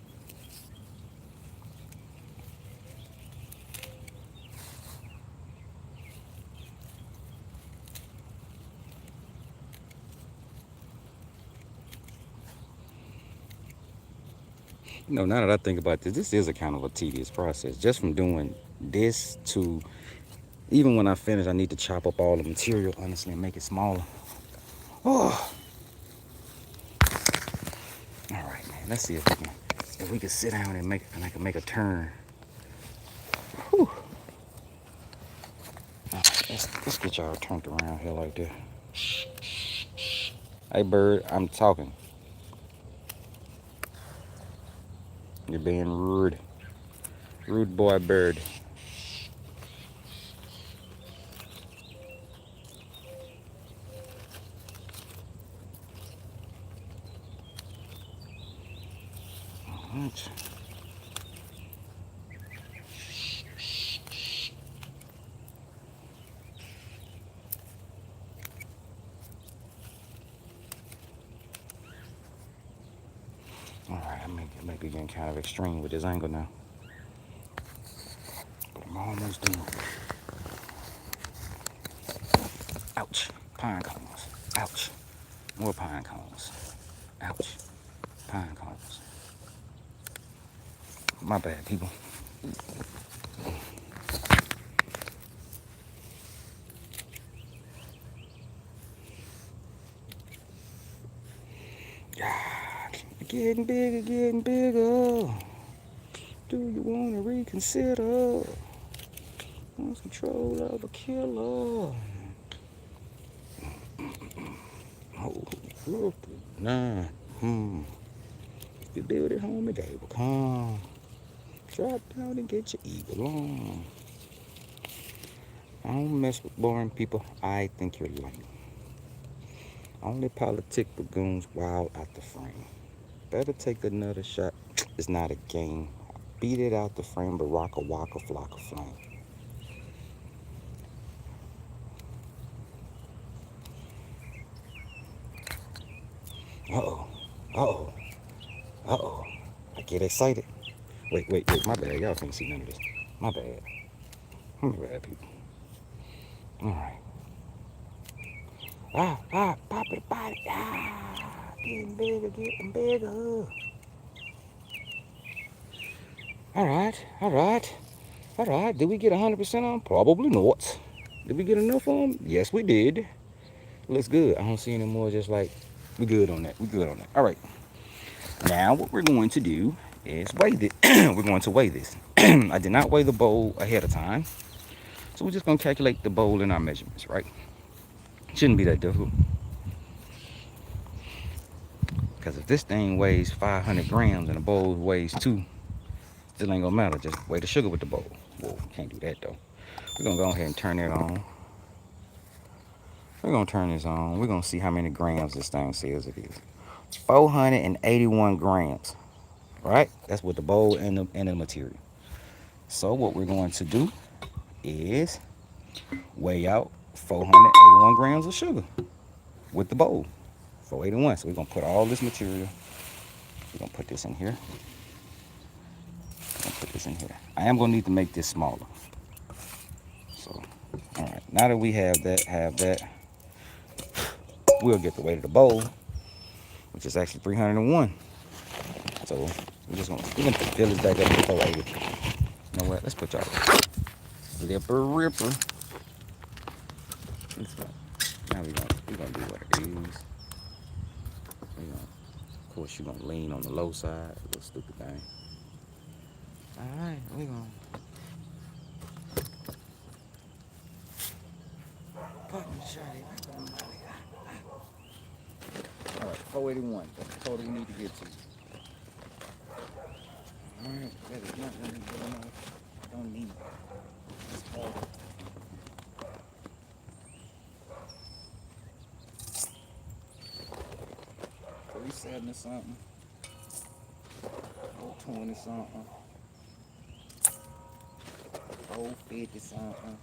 You know, now that I think about this is a kind of a tedious process. Just from doing this to, even when I finish, I need to chop up all the material, honestly, and make it smaller. Oh. All right, man. Let's see if we can sit down and I can make a turn. Whew. All right, let's get y'all turned around here like that. Hey, bird, I'm talking. You're being rude. Rude boy bird. Alright. Alright, I may be getting kind of extreme with this angle now. But I'm almost done. Ouch. Pine cones. Ouch. More pine cones. Ouch. Pine cones. My bad, people. Getting bigger, getting bigger. Do you want to reconsider? Wants control of a killer. Oh, look. Nah. If you build it, homie, they will come. Drop down and get your evil on. I don't mess with boring people. I think you're lame. Only politic goons wild out the frame. Better take another shot. It's not a game. Beat it out the frame, but rock a walk a flock of flame. Uh-oh. Uh-oh. Uh-oh. I get excited. Wait. My bad. Y'all can't see none of this. My bad. My bad, people. Alright. Pop it, body. Getting bigger, getting bigger. Alright. Did we get 100% on? Probably not. Did we get enough on? Yes, we did. Looks good. I don't see any more. Just like, we good on that. Alright. Now, what we're going to do is weigh it. We're going to weigh this. I did not weigh the bowl ahead of time. So we're just going to calculate the bowl in our measurements, right? Shouldn't be that difficult. Because if this thing weighs 500 grams and the bowl weighs 2, still ain't gonna matter. Just weigh the sugar with the bowl. Whoa, can't do that though. We're gonna go ahead and turn it on. We're gonna turn this on. We're gonna see how many grams this thing says it is. It's 481 grams, right? That's with the bowl and the material. So what we're going to do is weigh out 481 grams of sugar with the bowl. 481. So we're gonna put all this material. We're gonna put this in here. I am gonna need to make this smaller. So, all right. Now that we have that, we'll get the weight of the bowl, which is actually 301. So we're gonna fill this back up to 480. You know what? Let's put y'all ripper. Now we're gonna do what it is. Of course, you're gonna lean on the low side, little stupid thing. All right, we're gonna pop and shot it. All right, 481. That's the total we need to get to. All right, that is not gonna be good enough. Don't need it. It's hard. 370 something. 420 something. 450 something.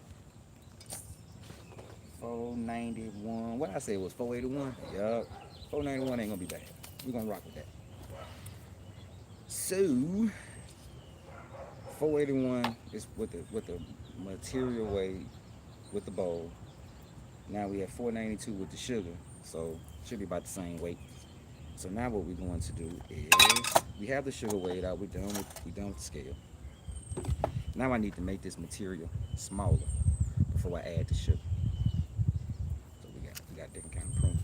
491. What I say was 481? Yup. 491 ain't gonna be bad. We're gonna rock with that. So 481 is with the material weight with the bowl. Now we have 492 with the sugar, so should be about the same weight. So now what we're going to do is we have the sugar weighed out. We're done with the scale. Now I need to make this material smaller before I add the sugar. So we got different kind of prune.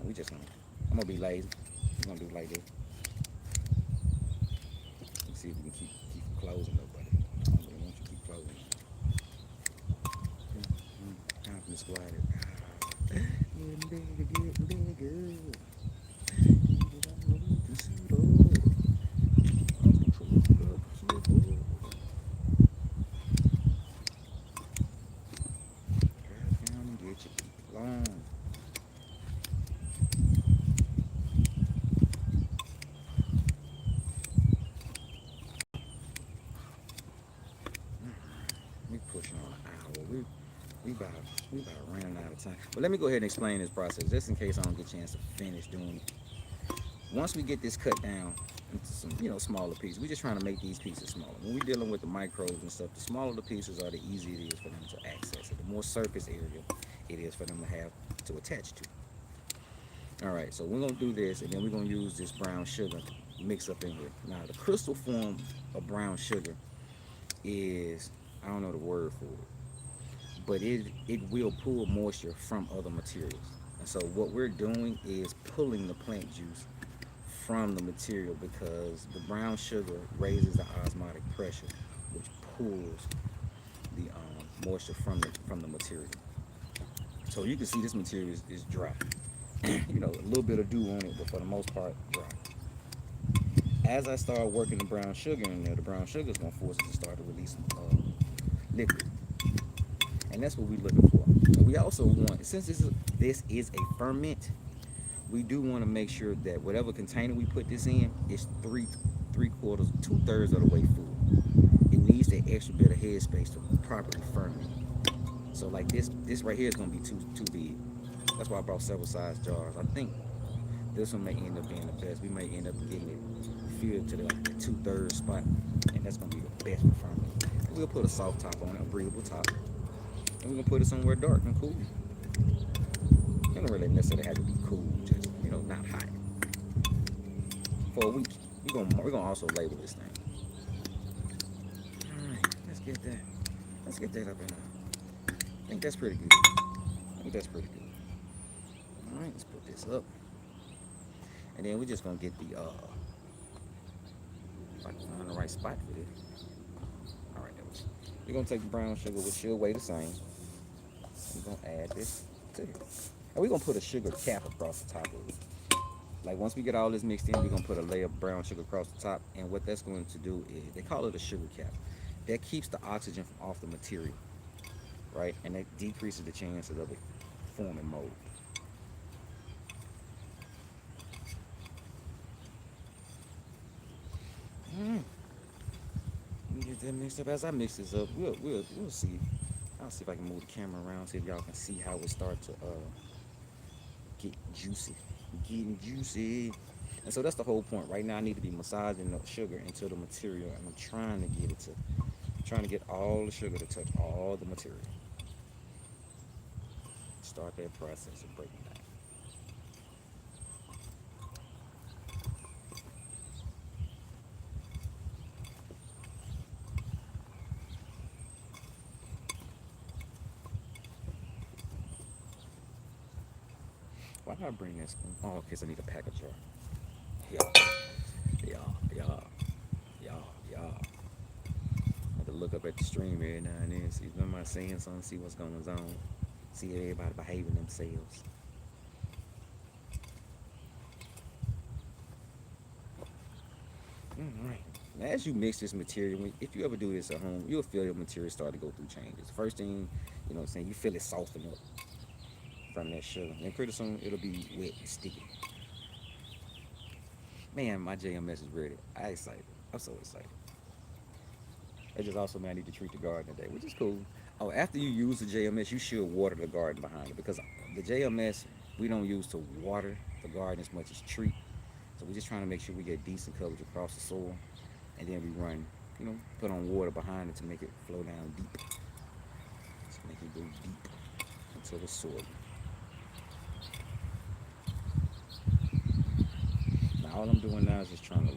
I'm gonna be lazy. We're gonna do it like this. Let's see if we can keep closing though, buddy. I don't really want you to keep closing. Time for me to squat it. Getting bigger. of time. But let me go ahead and explain this process, just in case I don't get a chance to finish doing it. Once we get this cut down into some, smaller pieces, we're just trying to make these pieces smaller. When we're dealing with the microbes and stuff, the smaller the pieces are, the easier it is for them to access it. The more surface area it is for them to have to attach to. All right, so we're gonna do this, and then we're gonna use this brown sugar mix up in here. Now, the crystal form of brown sugar is, I don't know the word for it, but it will pull moisture from other materials. And so what we're doing is pulling the plant juice from the material, because the brown sugar raises the osmotic pressure, which pulls the moisture from the material. So you can see this material is dry. A little bit of dew on it, but for the most part, dry. As I start working the brown sugar in there, the brown sugar is going to force it to start to release liquid. And that's what we're looking for. And we also want, since this is a ferment, we do want to make sure that whatever container we put this in is 2/3 of the way full. It needs that extra bit of headspace to properly ferment. So like this right here is going to be too big. That's why I brought several size jars. I think this one may end up being the best. We may end up getting it filled to the 2/3 spot, and that's going to be the best for ferment. And we'll put a soft top on it, a breathable top, and we're going to put it somewhere dark and cool. It don't really necessarily have to be cool, just not hot. For a week, we're gonna also label this thing. All right, let's get that up in there. I think that's pretty good. All right, let's put this up, and then we're just gonna get the if I can find the right spot for this. All right, we're gonna take the brown sugar, which should weigh the same. We're gonna add this to it. And we're going to put a sugar cap across the top of it. Like once we get all this mixed in, we're going to put a layer of brown sugar across the top. And what that's going to do is, they call it a sugar cap. That keeps the oxygen from off the material, right? And that decreases the chances of it forming mold. Get that mixed up. As I mix this up, we'll see. I'll see if I can move the camera around, see if y'all can see how it starts to getting juicy. And so that's the whole point. Right now I need to be massaging the sugar into the material, and I'm trying to get all the sugar to touch all the material. Start that process of breaking down. Why did I bring this one? Oh, because I need a package jar. Yeah. I have to look up at the stream every now and then, see if somebody's saying something, see what's going on, see if everybody behaving themselves. All right. Now, as you mix this material, if you ever do this at home, you'll feel your material start to go through changes. First thing, you feel it soften up from that sugar. And pretty soon it'll be wet and sticky. Man, my JMS is ready. I'm excited. I'm so excited. It just also means I need to treat the garden today, which is cool. Oh, after you use the JMS, you should water the garden behind it, because the JMS we don't use to water the garden as much as treat. So we're just trying to make sure we get decent coverage across the soil, and then we run, put on water behind it to make it flow down deep. To make it go deep into the soil. Now all I'm doing now is just trying to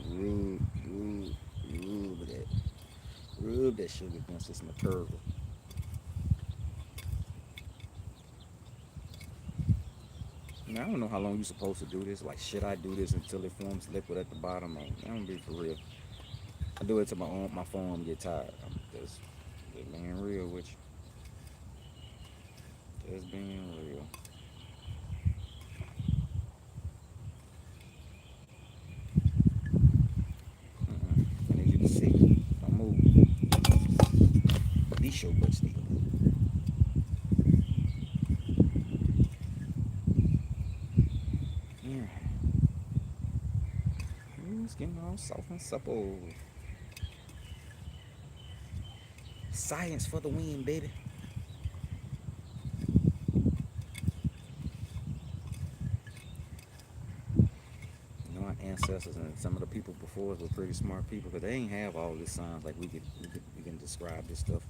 rub that sugar against this material. Now I don't know how long you're supposed to do this. Like, should I do this until it forms liquid at the bottom? I don't be for real. I do it till my phone get tired. I'm just being real with you. Just being real. And as you can see, don't move. But these show butt still. It's getting all soft and supple. Science for the win, baby. predecessors and some of the people before us were pretty smart people, because they ain't have all this science like we can describe this stuff,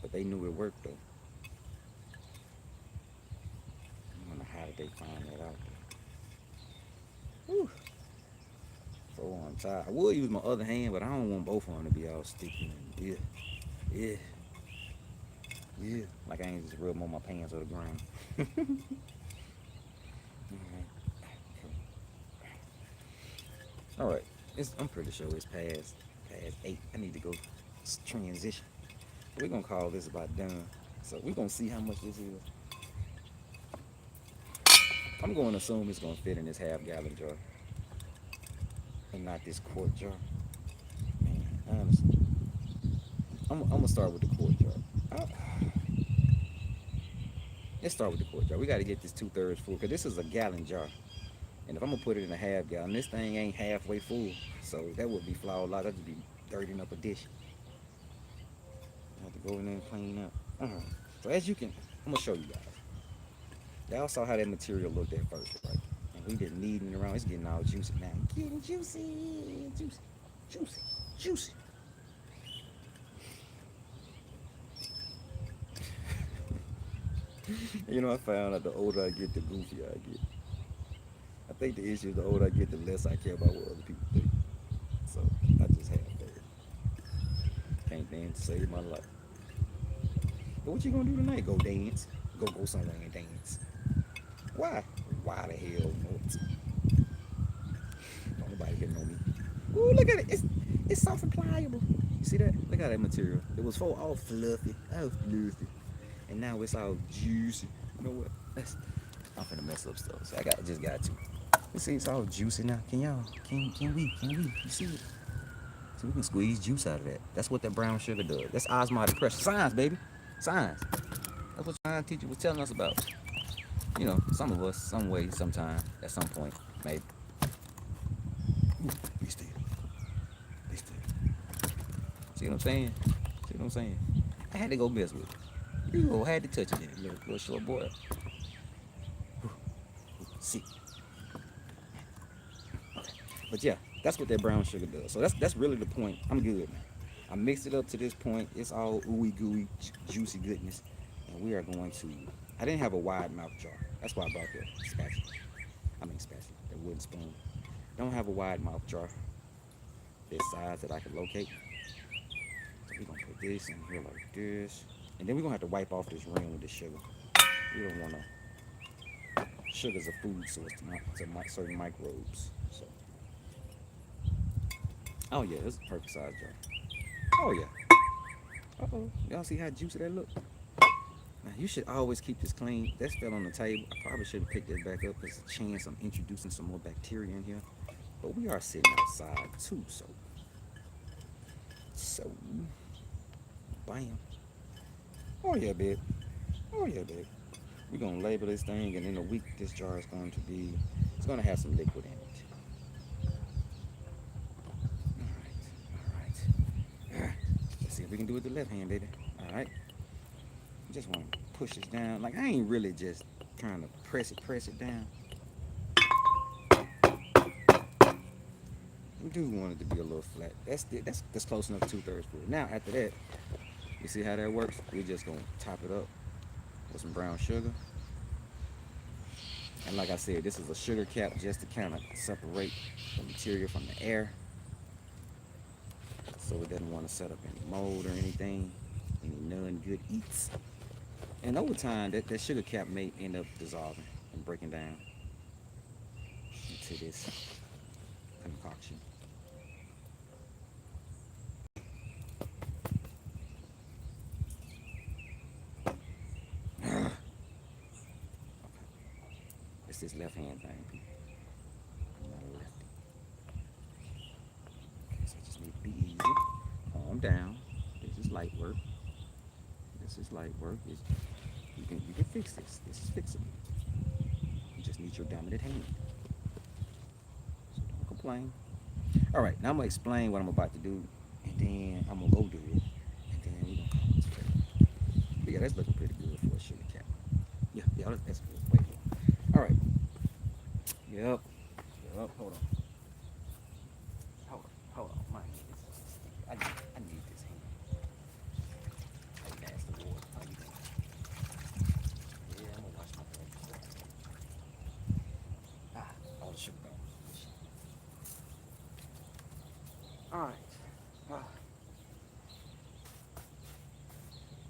but they knew it worked though. I wonder how did they find that out there. Whew. So I'm tired. I would use my other hand, but I don't want both of them to be all sticky and yeah. Yeah, like I ain't just rub on my pants or the ground. All right. I'm pretty sure it's past 8. I need to go transition. We're gonna call this about done. So we're gonna see how much this is. I'm going to assume it's gonna fit in this half-gallon jar and not this quart jar. Man, honestly, I'm gonna start with the quart jar. Let's start with the quart jar. We got to get this 2/3 full, because this is a gallon jar. And if I'm gonna put it in a half-gallon, this thing ain't halfway full. So that would be flawed. That'd be dirtying up a dish. I have to go in there and clean up. So as you can, I'm gonna show you guys. Y'all saw how that material looked at first, right? And we been kneading it around. It's getting all juicy now. Getting juicy, juicy, juicy, juicy. You know, I found out the older I get, the goofier I get. I think the issue is the older I get, the less I care about what other people think. So I just have that. Can't dance to save my life. But what you gonna do tonight? Go dance? Go somewhere and dance. Why? Why the hell not? Don't nobody here know me. Ooh, look at it. It's soft and pliable. You see that? Look at that material. It was all fluffy. And now it's all juicy. You know what? I'm finna mess up stuff. So I just got to. You see, it's all juicy now. Can y'all? Can we? You see it? So we can squeeze juice out of that. That's what that brown sugar does. That's osmotic pressure. Science, baby. Science. That's what science teacher was telling us about. You know, some of us, some way, sometime, at some point, maybe. Ooh, be still. Be still. See what I'm saying? See what I'm saying? I had to go mess with it. You had to touch it, little short boy. See. Okay. But yeah, that's what that brown sugar does. So that's really the point. I'm good now. I mixed it up to this point. It's all ooey gooey, juicy goodness. And we are going to, I didn't have a wide mouth jar. That's why I brought the spatula. The wooden spoon. Don't have a wide mouth jar this size that I can locate. So we're going to put this in here like this. And then we're going to have to wipe off this ring with the sugar. We don't want to. Sugar's a food source to certain microbes. So. Oh yeah, this is a perfect size jar. Oh yeah. Uh-oh. Y'all see how juicy that look? Now you should always keep this clean. That fell on the table. I probably should have picked that back up. There's a chance I'm introducing some more bacteria in here. But we are sitting outside too, so bam. Oh yeah, babe. We're gonna label this thing, and in a week this jar is going to be, it's gonna have some liquid in it. Alright. Let's see if we can do it with the left hand, baby. Alright. Just wanna push this down. Like I ain't really just trying to press it down. We do want it to be a little flat. That's close enough to 2/3 full. Now after that, you see how that works? We're just gonna top it up with some brown sugar. And like I said, this is a sugar cap just to kind of separate the material from the air, so it doesn't want to set up any mold or anything, any non-good eats. And over time, that sugar cap may end up dissolving and breaking down into this concoction. It's this left hand thing, people. I'm not a lefty. Okay, so I just need to be easy. Calm down. This is light work. You can fix this. This is fixable. You just need your dominant hand. So don't complain. All right, now I'm gonna explain what I'm about to do, and then I'm gonna go do it, and then we're gonna call this fair. But yeah, that's looking pretty good for a sugar cap. Yeah, that's good. Wait. All right. Yep. Hold on. All right. Ah,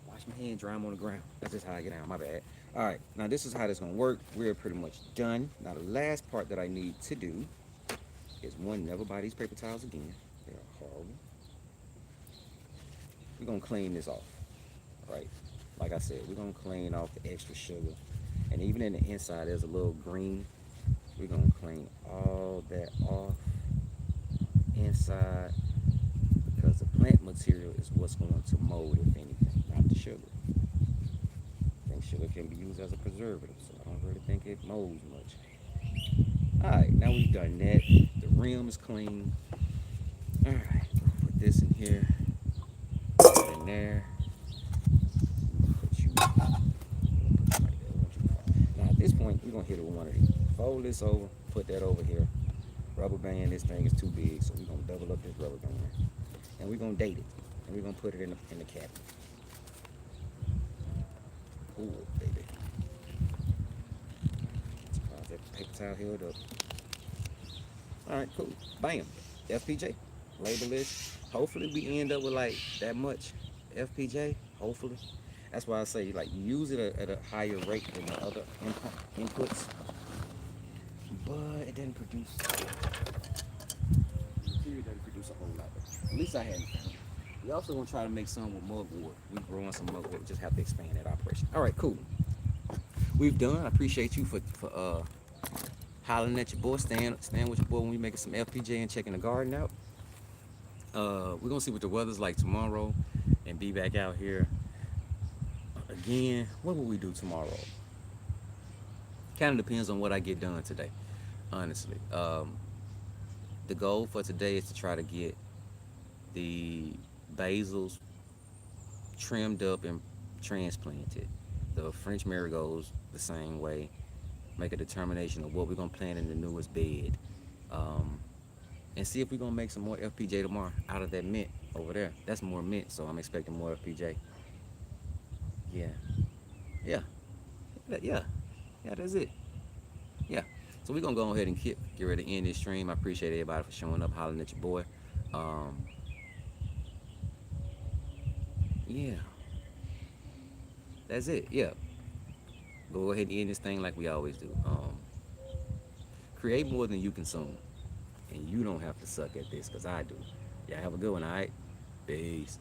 wash my hand, dry them on the ground. That's just how I get down. My bad. All right. Now this is how this gonna work. We're pretty much done. Now the last part that I need to do is one, never buy these paper towels again. They're horrible. We're gonna clean this off. Right. Like I said, we're gonna clean off the extra sugar. And even in the inside, there's a little green. We're gonna clean all that off inside because the plant material is what's going to mold, if anything, not the sugar. I think sugar can be used as a preservative, so I don't really think it molds much. All right, now we've done that. The rim is clean. All right, put this in here, put it in there. Put you right there. Now at this point, we're gonna hit it with one of these. Fold this over, put that over here. Rubber band, this thing is too big, so we're gonna double up this rubber band. And we're gonna date it. And we're gonna put it in the cabinet. Ooh, baby. Surprise, that paper towel held up. Alright, cool. Bam. FPJ. Label this. Hopefully we end up with like that much FPJ. Hopefully. That's why I say like use it at a higher rate than the other inputs. But it didn't produce. It doesn't produce a whole lot. At least I hadn't. We also gonna try to make some with mugwort. We growing some mugwort. Just have to expand that operation. All right, cool. We've done. I appreciate you for hollering at your boy, staying with your boy when we making some FPJ and checking the garden out. We're gonna see what the weather's like tomorrow, and be back out here again. What will we do tomorrow? Kind of depends on what I get done today. Honestly, the goal for today is to try to get the basils trimmed up and transplanted. The French marigolds the same way. Make a determination of what we're gonna plant in the newest bed, and see if we're gonna make some more FPJ tomorrow out of that mint over there. That's more mint, so I'm expecting more FPJ. Yeah, yeah, yeah, yeah. That's it. Yeah. So we're gonna go ahead and get ready to end this stream. I appreciate everybody for showing up, hollering at your boy. Yeah, that's it. Yeah. Go ahead and end this thing like we always do. Create more than you consume. And you don't have to suck at this, because I do. Y'all have a good one, all right? Peace.